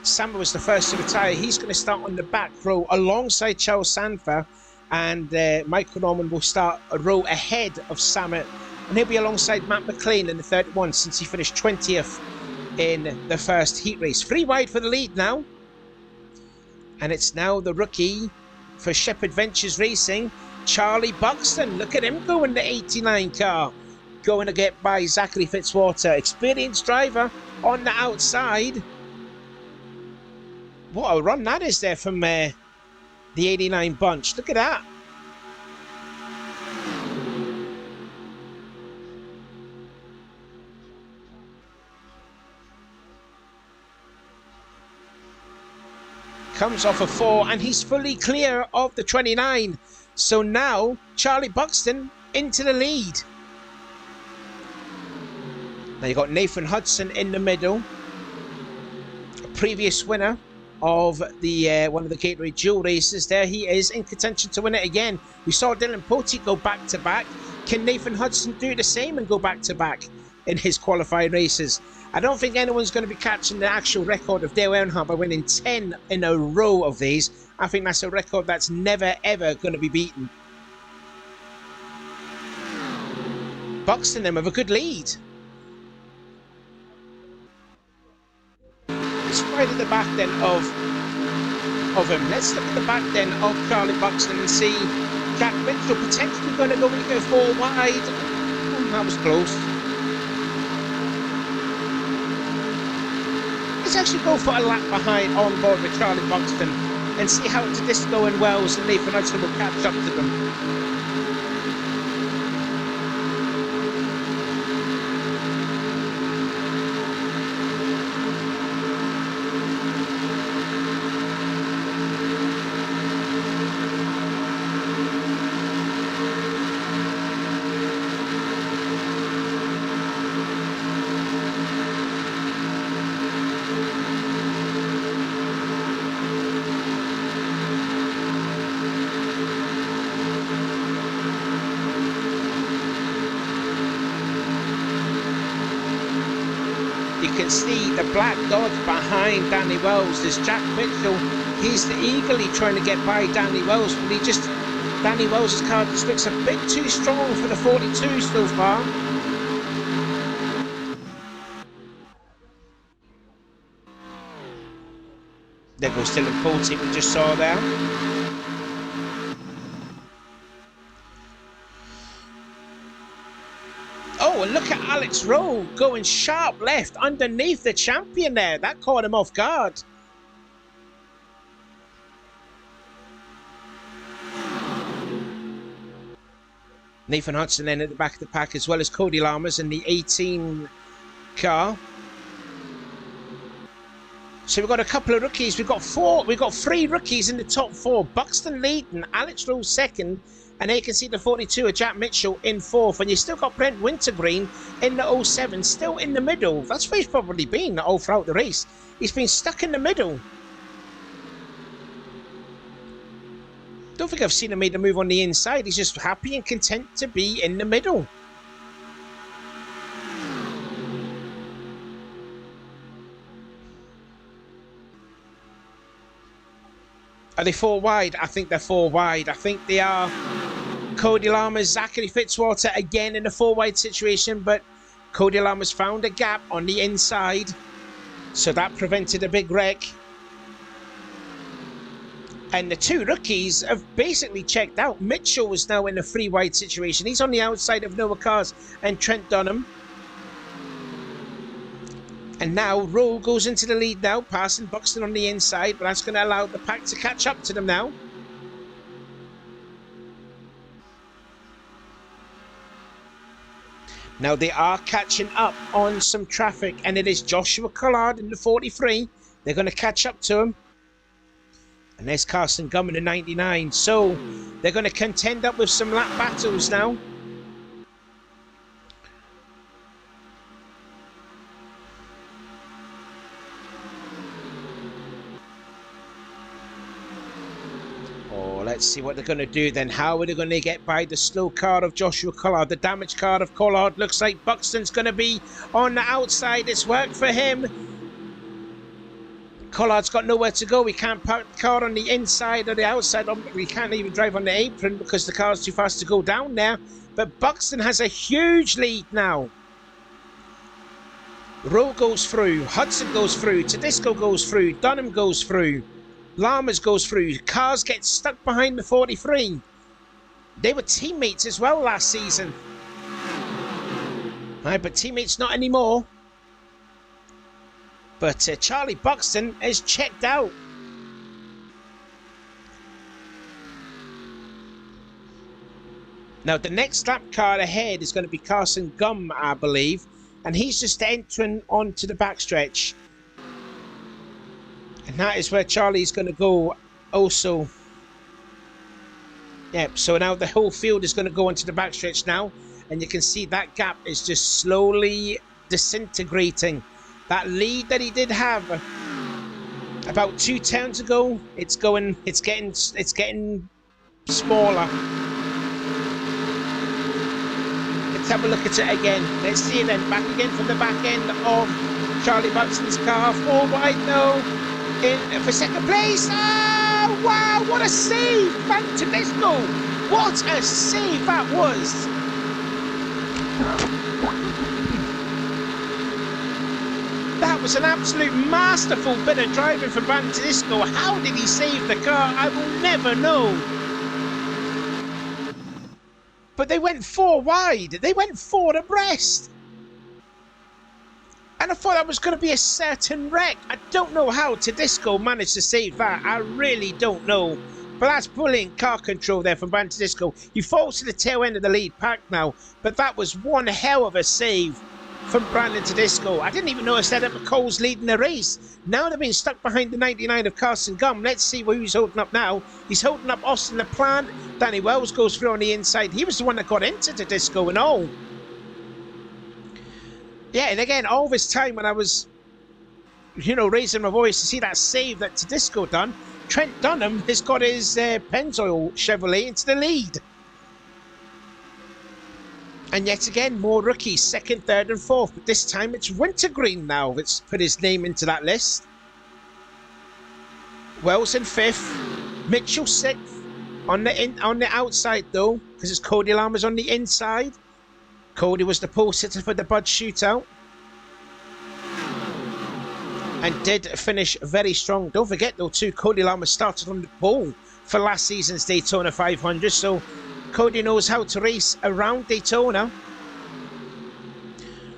Sam was the first to retire. He's going to start on the back row alongside Charles Sanfer, and Michael Norman will start a row ahead of Sam, and he'll be alongside Matt McLean in the 31 since he finished 20th in the first heat race. 3 wide for the lead now, and it's now the rookie for Shepherd Ventures Racing, Charlie Buxton. Look at him going the 89 car, going to get by Zachary Fitzwater. Experienced driver on the outside. What a run that is there from the 89 bunch. Look at that. Comes off a 4 and he's fully clear of the 29. So now Charlie Buxton into the lead. Now you've got Nathan Hudson in the middle, a previous winner of the one of the Gatorade Duel races. There he is in contention to win it again. We saw Dylan Pote go back to back. Can Nathan Hudson do the same and go back to back in his qualifying races? I don't think anyone's going to be catching the actual record of Dale Earnhardt by winning 10 in a row of these. I think that's a record that's never ever going to be beaten. Buxton then with a good lead. It's right at the back then of him. Let's look at the back then of Charlie Buxton and see Jack Mitchell potentially going to go 4 wide. That was close. Let's actually go for a lap behind on board with Charlie Buxton and see how Tedisco and Wells and Nathan Hudson will catch up to them. You can see the black dot behind Danny Wells. There's Jack Mitchell. He's eagerly trying to get by Danny Wells, but Danny Wells' car just looks a bit too strong for the 42 so far. There goes Dylan Pulte, we just saw there. Oh, and look at Alex Rowe going sharp left underneath the champion there. That caught him off guard. Nathan Hudson then at the back of the pack, as well as Cody Lammers in the 18 car. So we've got a couple of rookies. We've got 3 rookies in the top 4. Buxton leading, Alex Rowe second, and there you can see the 42 of Jack Mitchell in 4th. And you still got Brent Wintergreen in the 07, still in the middle. That's where he's probably been all throughout the race. He's been stuck in the middle. Don't think I've seen him make a move on the inside. He's just happy and content to be in the middle. Are they 4 wide? I think they're 4 wide. I think they are. Cody Lammers, Zachary Fitzwater again in a 4 wide situation, but Cody Lammers found a gap on the inside, so that prevented a big wreck. And the 2 rookies have basically checked out. Mitchell was now in a 3 wide situation. He's on the outside of Noah Cars and Trent Dunham. And now Rowe goes into the lead now, passing Buxton on the inside, but that's going to allow the pack to catch up to them now. Now they are catching up on some traffic, and it is Joshua Collard in the 43. They're going to catch up to him. And there's Carson Gum in the 99. So they're going to contend up with some lap battles now. Let's see what they're going to do then. How are they going to get by the slow car of Joshua Collard? The damaged car of Collard. Looks like Buxton's going to be on the outside. It's worked for him. Collard's got nowhere to go. He can't park the car on the inside or the outside. He can't even drive on the apron because the car's too fast to go down there. But Buxton has a huge lead now. Rowe goes through. Hudson goes through. Tedesco goes through. Dunham goes through. Lammers goes through. Cars get stuck behind the 43. They were teammates as well last season. Right, but teammates not anymore. But Charlie Buxton is checked out. Now the next lap car ahead is going to be Carson Gum, I believe. And he's just entering onto the backstretch. And that is where Charlie's going to go also. Yep, so now the whole field is going to go into the backstretch now. And you can see that gap is just slowly disintegrating. That lead that he did have about 2 turns ago, it's getting smaller. Let's have a look at it again. Let's see it then. Back again from the back end of Charlie Buxton's car. 4 wide now. In for second place. Oh, wow, what a save! Van Tedesco. What a save that was! That was an absolute masterful bit of driving from Van Tedesco. How did he save the car? I will never know. But they went 4 wide. They went 4 abreast. And I thought that was going to be a certain wreck. I don't know how Tedesco managed to save that. I really don't know. But that's brilliant car control there from Van Tedesco. He falls to the tail end of the lead pack now. But that was one hell of a save from Brandon Tedesco. I didn't even notice that McColl's leading the race. Now they've been stuck behind the 99 of Carson Gum. Let's see who he's holding up now. He's holding up Austin LaPlante. Danny Wells goes through on the inside. He was the one that got into Tedesco and all. Yeah, and again, all this time when I was, raising my voice to see that save that Tedesco done, Trent Dunham has got his Pennzoil Chevrolet into the lead. And yet again, more rookies, 2nd, 3rd and 4th. But this time it's Wintergreen now that's put his name into that list. Wells in 5th. Mitchell 6th. On the outside though, because it's Cody Lammers on the inside. Cody was the pole sitter for the Bud Shootout. and did finish very strong. Don't forget though too, Cody Lama started on the pole for last season's Daytona 500, so Cody knows how to race around Daytona.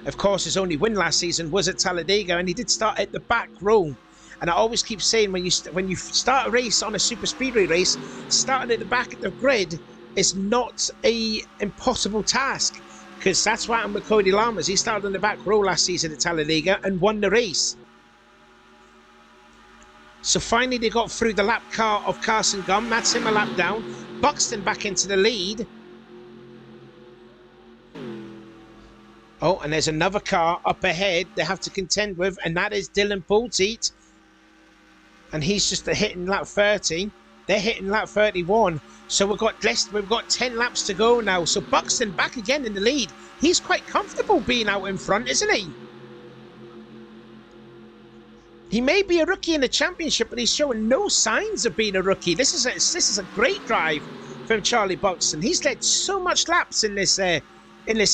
Of course, his only win last season was at Talladega, and he did start at the back row. And I always keep saying, when you start a race on a super speedway race, starting at the back of the grid is not a impossible task, because that's what happened with Cody Lamas. He started on the back row last season at Talladega and won the race. So finally they got through the lap car of Carson Gum. That's him a lap down. Buxton back into the lead. Oh, and there's another car up ahead they have to contend with, and that is Dylan Poulteat. And he's just hitting lap 30. They're hitting lap 31. So we've got 10 laps to go now. So Buxton back again in the lead. He's quite comfortable being out in front, isn't he? He may be a rookie in the championship, but he's showing no signs of being a rookie. This is a great drive from Charlie Buxton. He's led so much laps in this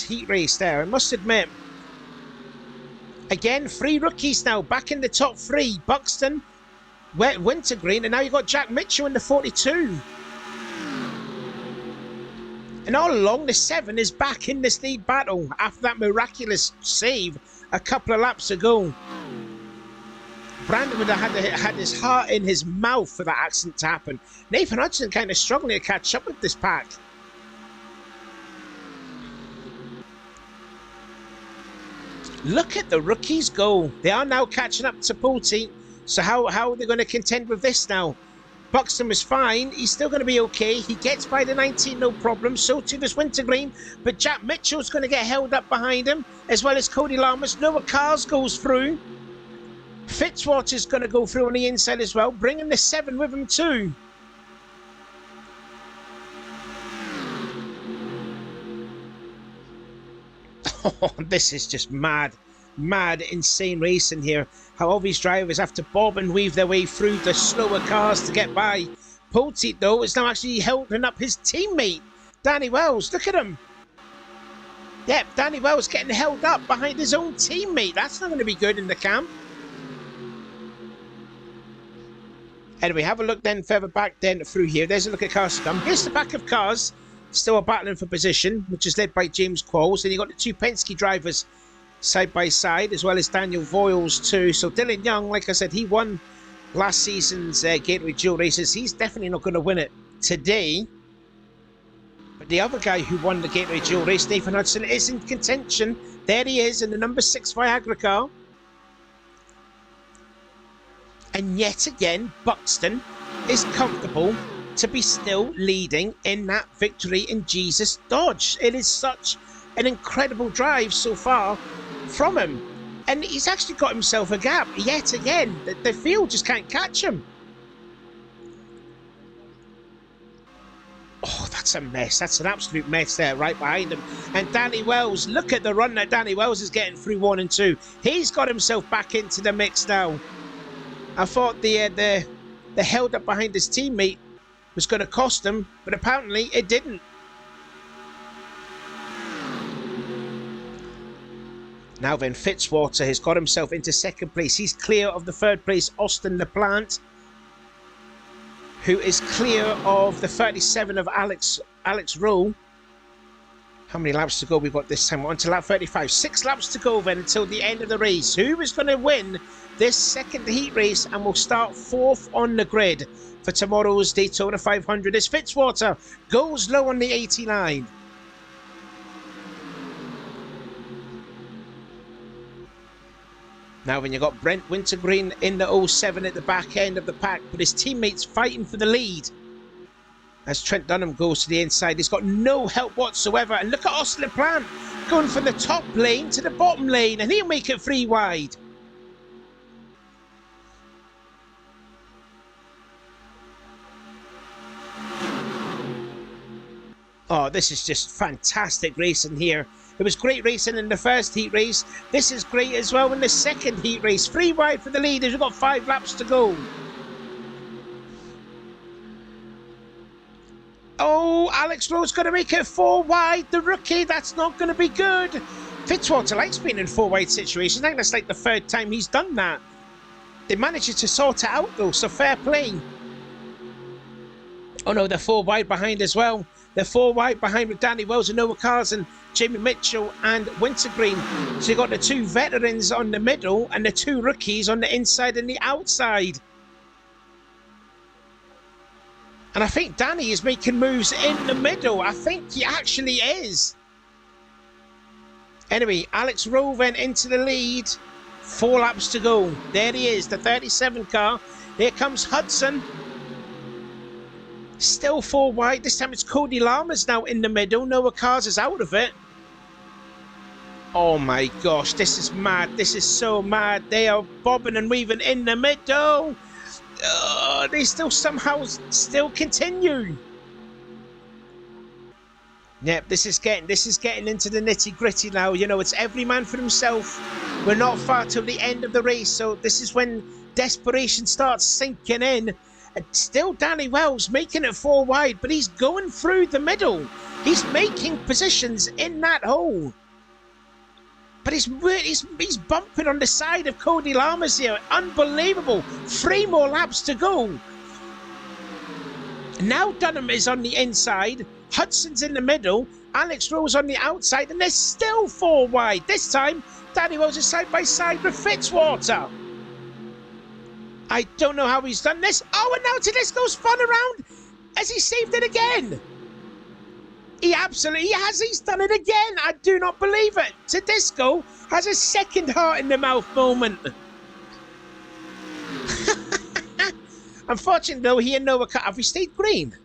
heat race there, I must admit. Again, 3 rookies now back in the top 3. Buxton, Wintergreen, and now you've got Jack Mitchell in the 42. And all along, the 7 is back in this lead battle after that miraculous save a couple of laps ago. Brandon would have had his heart in his mouth for that accident to happen. Nathan Hudson kind of struggling to catch up with this pack. Look at the rookies go. They are now catching up to Poulteat. So how are they going to contend with this now? Buxton was fine. He's still going to be okay. He gets by the 19, no problem. So too does Wintergreen. But Jack Mitchell's going to get held up behind him, as well as Cody Lamas. Noah Cars goes through. Fitzwater's going to go through on the inside as well, bringing the 7 with him too. Oh, this is just mad, insane racing here. How all these drivers have to bob and weave their way through the slower cars to get by. Poulteat, though, is now actually holding up his teammate, Danny Wells. Look at him. Yep, Danny Wells getting held up behind his own teammate. That's not going to be good in the camp. Anyway, have a look then further back then through here. There's a look at Cars to Come. Here's the back of Cars. Still battling for position, which is led by James Qualls. Then you've got the 2 Penske drivers side by side, as well as Daniel Voiles too. So Dylan Young, like I said, he won last season's Gatorade Duel races. He's definitely not going to win it today. But the other guy who won the Gatorade Duel race, Nathan Hudson, is in contention. There he is in the number 6 Viagra car. And yet again, Buxton is comfortable to be still leading in that victory in Jesus Dodge. It is such an incredible drive so far from him. And he's actually got himself a gap yet again. The field just can't catch him. Oh, that's a mess. That's an absolute mess there right behind him. And Danny Wells, look at the run that Danny Wells is getting through 1 and 2. He's got himself back into the mix now. I thought the held up behind his teammate was going to cost him, but apparently it didn't. Now then, Fitzwater has got himself into 2nd place. He's clear of the 3rd place, Austin LaPlante, who is clear of the 37 of Alex Rowe. How many laps to go we've got this time? We're on to lap 35. 6 laps to go then until the end of the race. Who is going to win this 2nd heat race and will start 4th on the grid for tomorrow's Daytona 500? As Fitzwater goes low on the 89. Now then, you've got Brent Wintergreen in the 07 at the back end of the pack, but his teammates fighting for the lead. As Trent Dunham goes to the inside, he's got no help whatsoever. And look at Austin LaPlante going from the top lane to the bottom lane, and he'll make it 3 wide. Oh, this is just fantastic racing here. It was great racing in the 1st heat race. This is great as well in the 2nd heat race. 3 wide for the leaders. We've got 5 laps to go. Oh, Alex Rowe's going to make it 4 wide. The rookie, that's not going to be good. Fitzwater likes being in 4 wide situations. I think that's like the 3rd time he's done that. They managed to sort it out though, so fair play. Oh no, they're 4 wide behind as well. They're 4 wide behind with Danny Wells and Noah Carson, Jamie Mitchell and Wintergreen. So you got the 2 veterans on the middle and the 2 rookies on the inside and the outside. And I think Danny is making moves in the middle. I think he actually is. Anyway, Alex Rowe went into the lead. 4 laps to go. There he is, the 37 car. Here comes Hudson. Still 4 wide. This time it's Cody Lamas now in the middle. Noah Cars is out of it. Oh my gosh, this is mad. This is so mad. They are bobbing and weaving in the middle. They still somehow still continue. Yep, this is getting into the nitty-gritty now. You know, it's every man for himself. We're not far till the end of the race, so this is when desperation starts sinking in. And still Danny Wells making it 4 wide, but he's going through the middle. He's making positions in that hole. But he's bumping on the side of Cody Lamas here. Unbelievable. 3 more laps to go. Now Dunham is on the inside. Hudson's in the middle. Alex Rowe's on the outside. And they're still 4 wide. This time, Danny Wells is side by side with Fitzwater. I don't know how he's done this. Oh, and now Tedesco's spun around. Has he saved it again? He absolutely has. He's done it again. I do not believe it. Tedesco has a second heart in the mouth moment. Unfortunately, though, he and Noah Car. Have we stayed green?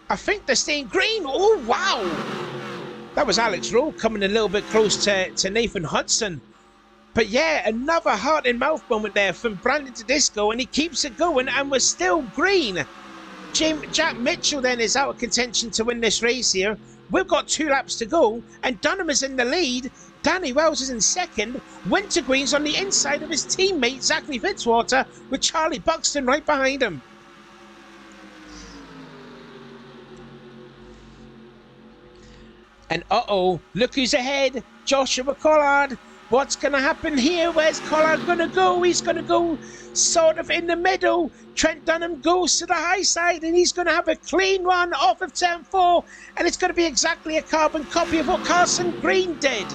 I think they're staying green. Oh, wow. That was Alex Rowe coming a little bit close to Nathan Hudson. But yeah, another heart in mouth moment there from Brandon Tedesco, and he keeps it going, and we're still green. Jack Mitchell then is out of contention to win this race here. We've got 2 laps to go, and Dunham is in the lead. Danny Wells is in second. Wintergreen's on the inside of his teammate, Zachary Fitzwater, with Charlie Buxton right behind him. And uh-oh, look who's ahead. Joshua Collard. What's going to happen here? Where's Collard going to go? He's going to go sort of in the middle. Trent Dunham goes to the high side, and he's going to have a clean run off of turn 4. And it's going to be exactly a carbon copy of what Carson Green did.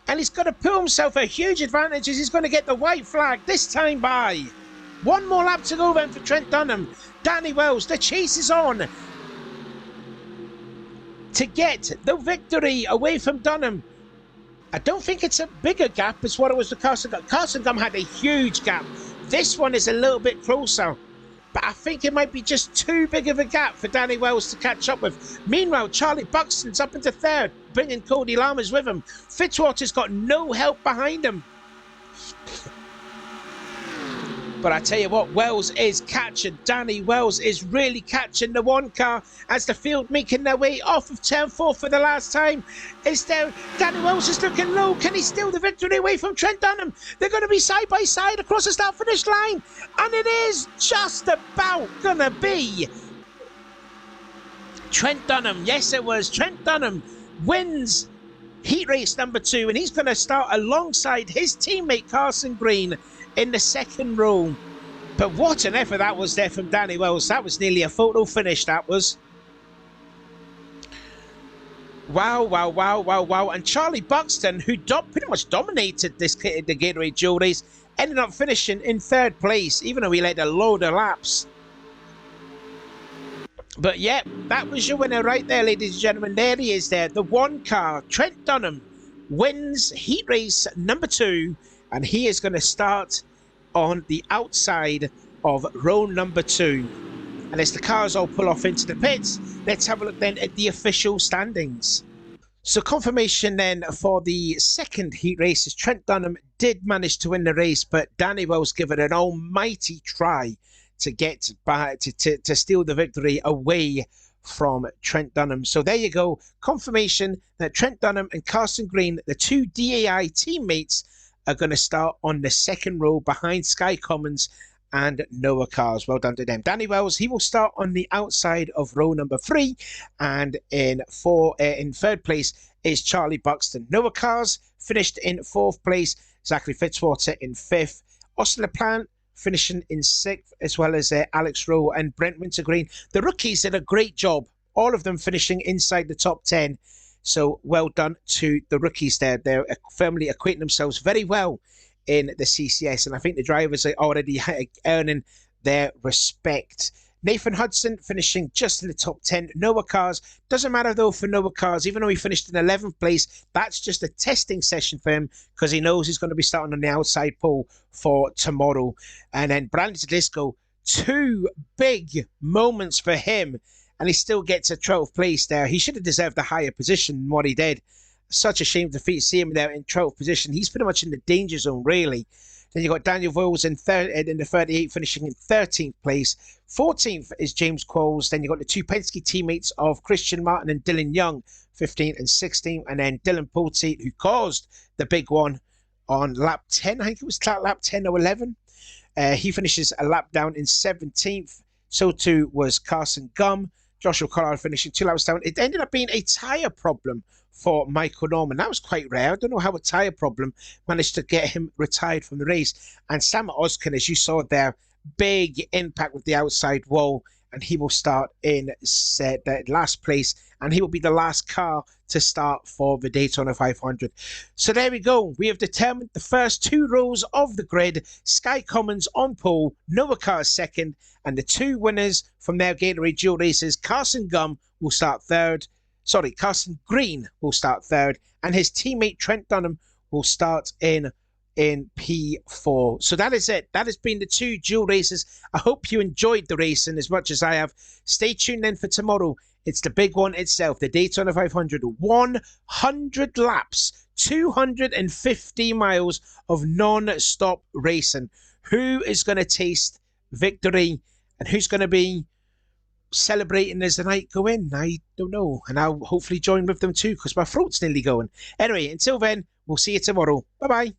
And he's going to pull himself a huge advantage as he's going to get the white flag this time by. 1 more lap to go then for Trent Dunham. Danny Wells, the chase is on to get the victory away from Dunham. I don't think it's a bigger gap as what it was with Carson Gum. Carson Gum had a huge gap. This one is a little bit closer. But I think it might be just too big of a gap for Danny Wells to catch up with. Meanwhile, Charlie Buxton's up into 3rd, bringing Cody Lamas with him. Fitzwater's got no help behind him. But I tell you what, Wells is catching. Danny Wells is really catching the 1 car as the field making their way off of turn 4 for the last time. Is there? Danny Wells is looking low. Can he steal the victory away from Trent Dunham? They're going to be side by side across the start-finish line. And it is just about going to be Trent Dunham. Yes, it was. Trent Dunham wins heat race number 2. And he's going to start alongside his teammate Carson Green in the 2nd row. But what an effort that was there from Danny Wells. That was nearly a photo finish, that was. Wow, wow, wow, wow, wow. And Charlie Buxton, who pretty much dominated the Gatorade Duel race, ended up finishing in 3rd place, even though he led a load of laps. But yeah, that was your winner right there, ladies and gentlemen. There he is there. The 1 car, Trent Dunham, wins heat race number 2. And he is going to start on the outside of row number 2. And as the cars all pull off into the pits, let's have a look then at the official standings. So confirmation then for the 2nd heat race is Trent Dunham did manage to win the race, but Danny Wells gave it an almighty try to get by to steal the victory away from Trent Dunham. So there you go. Confirmation that Trent Dunham and Carson Green, the 2 DAI teammates, are going to start on the 2nd row behind Sky Commons and Noah Cars. Well done to them. Danny Wells, he will start on the outside of row number 3, and in 3rd place is Charlie Buxton. Noah Cars finished in 4th place. Zachary Fitzwater in 5th. Austin LaPlante finishing in 6th, as well as Alex Rowe and Brent Wintergreen. The rookies did a great job, all of them finishing inside the top 10. So well done to the rookies there. They're firmly acquitting themselves very well in the CCS, and I think the drivers are already earning their respect. Nathan Hudson finishing just in the top 10. Noah Cars, doesn't matter though for Noah Cars, even though he finished in 11th place, that's just a testing session for him because he knows he's going to be starting on the outside pole for tomorrow. And then Brandon Tedesco, 2 big moments for him, and he still gets a 12th place there. He should have deserved a higher position than what he did. Such a shame to see him there in 12th position. He's pretty much in the danger zone, really. Then you've got Daniel Voiles in the 38, finishing in 13th place. 14th is James Qualls. Then you've got the 2 Penske teammates of Christian Martin and Dylan Young, 15th and 16th. And then Dylan Poteet, who caused the big one on lap 10. I think it was lap 10 or 11. He finishes a lap down in 17th. So too was Carson Gum. Joshua Collard finishing 2 laps down. It ended up being a tyre problem for Michael Norman. That was quite rare. I don't know how a tyre problem managed to get him retired from the race. And Sam Oskin, as you saw there, big impact with the outside wall, and he will start in the last place, and he will be the last car to start for the Daytona 500. So there we go. We have determined the first 2 rows of the grid. Sky Commons on pole, Noah Cars second, and the 2 winners from their Gatorade Duel races, Carson Gum will start third. Sorry, Carson Green will start third, and his teammate Trent Dunham will start in P4. So that is it. That has been the 2 dual races. I hope you enjoyed the racing as much as I have. Stay tuned then for tomorrow. It's the big one itself, the Daytona 500. 100 laps, 250 miles of non-stop racing. Who is going to taste victory, and who's going to be celebrating as the night go in? I don't know, and I'll hopefully join with them too because my throat's nearly going. Anyway, until then, we'll see you tomorrow. Bye bye.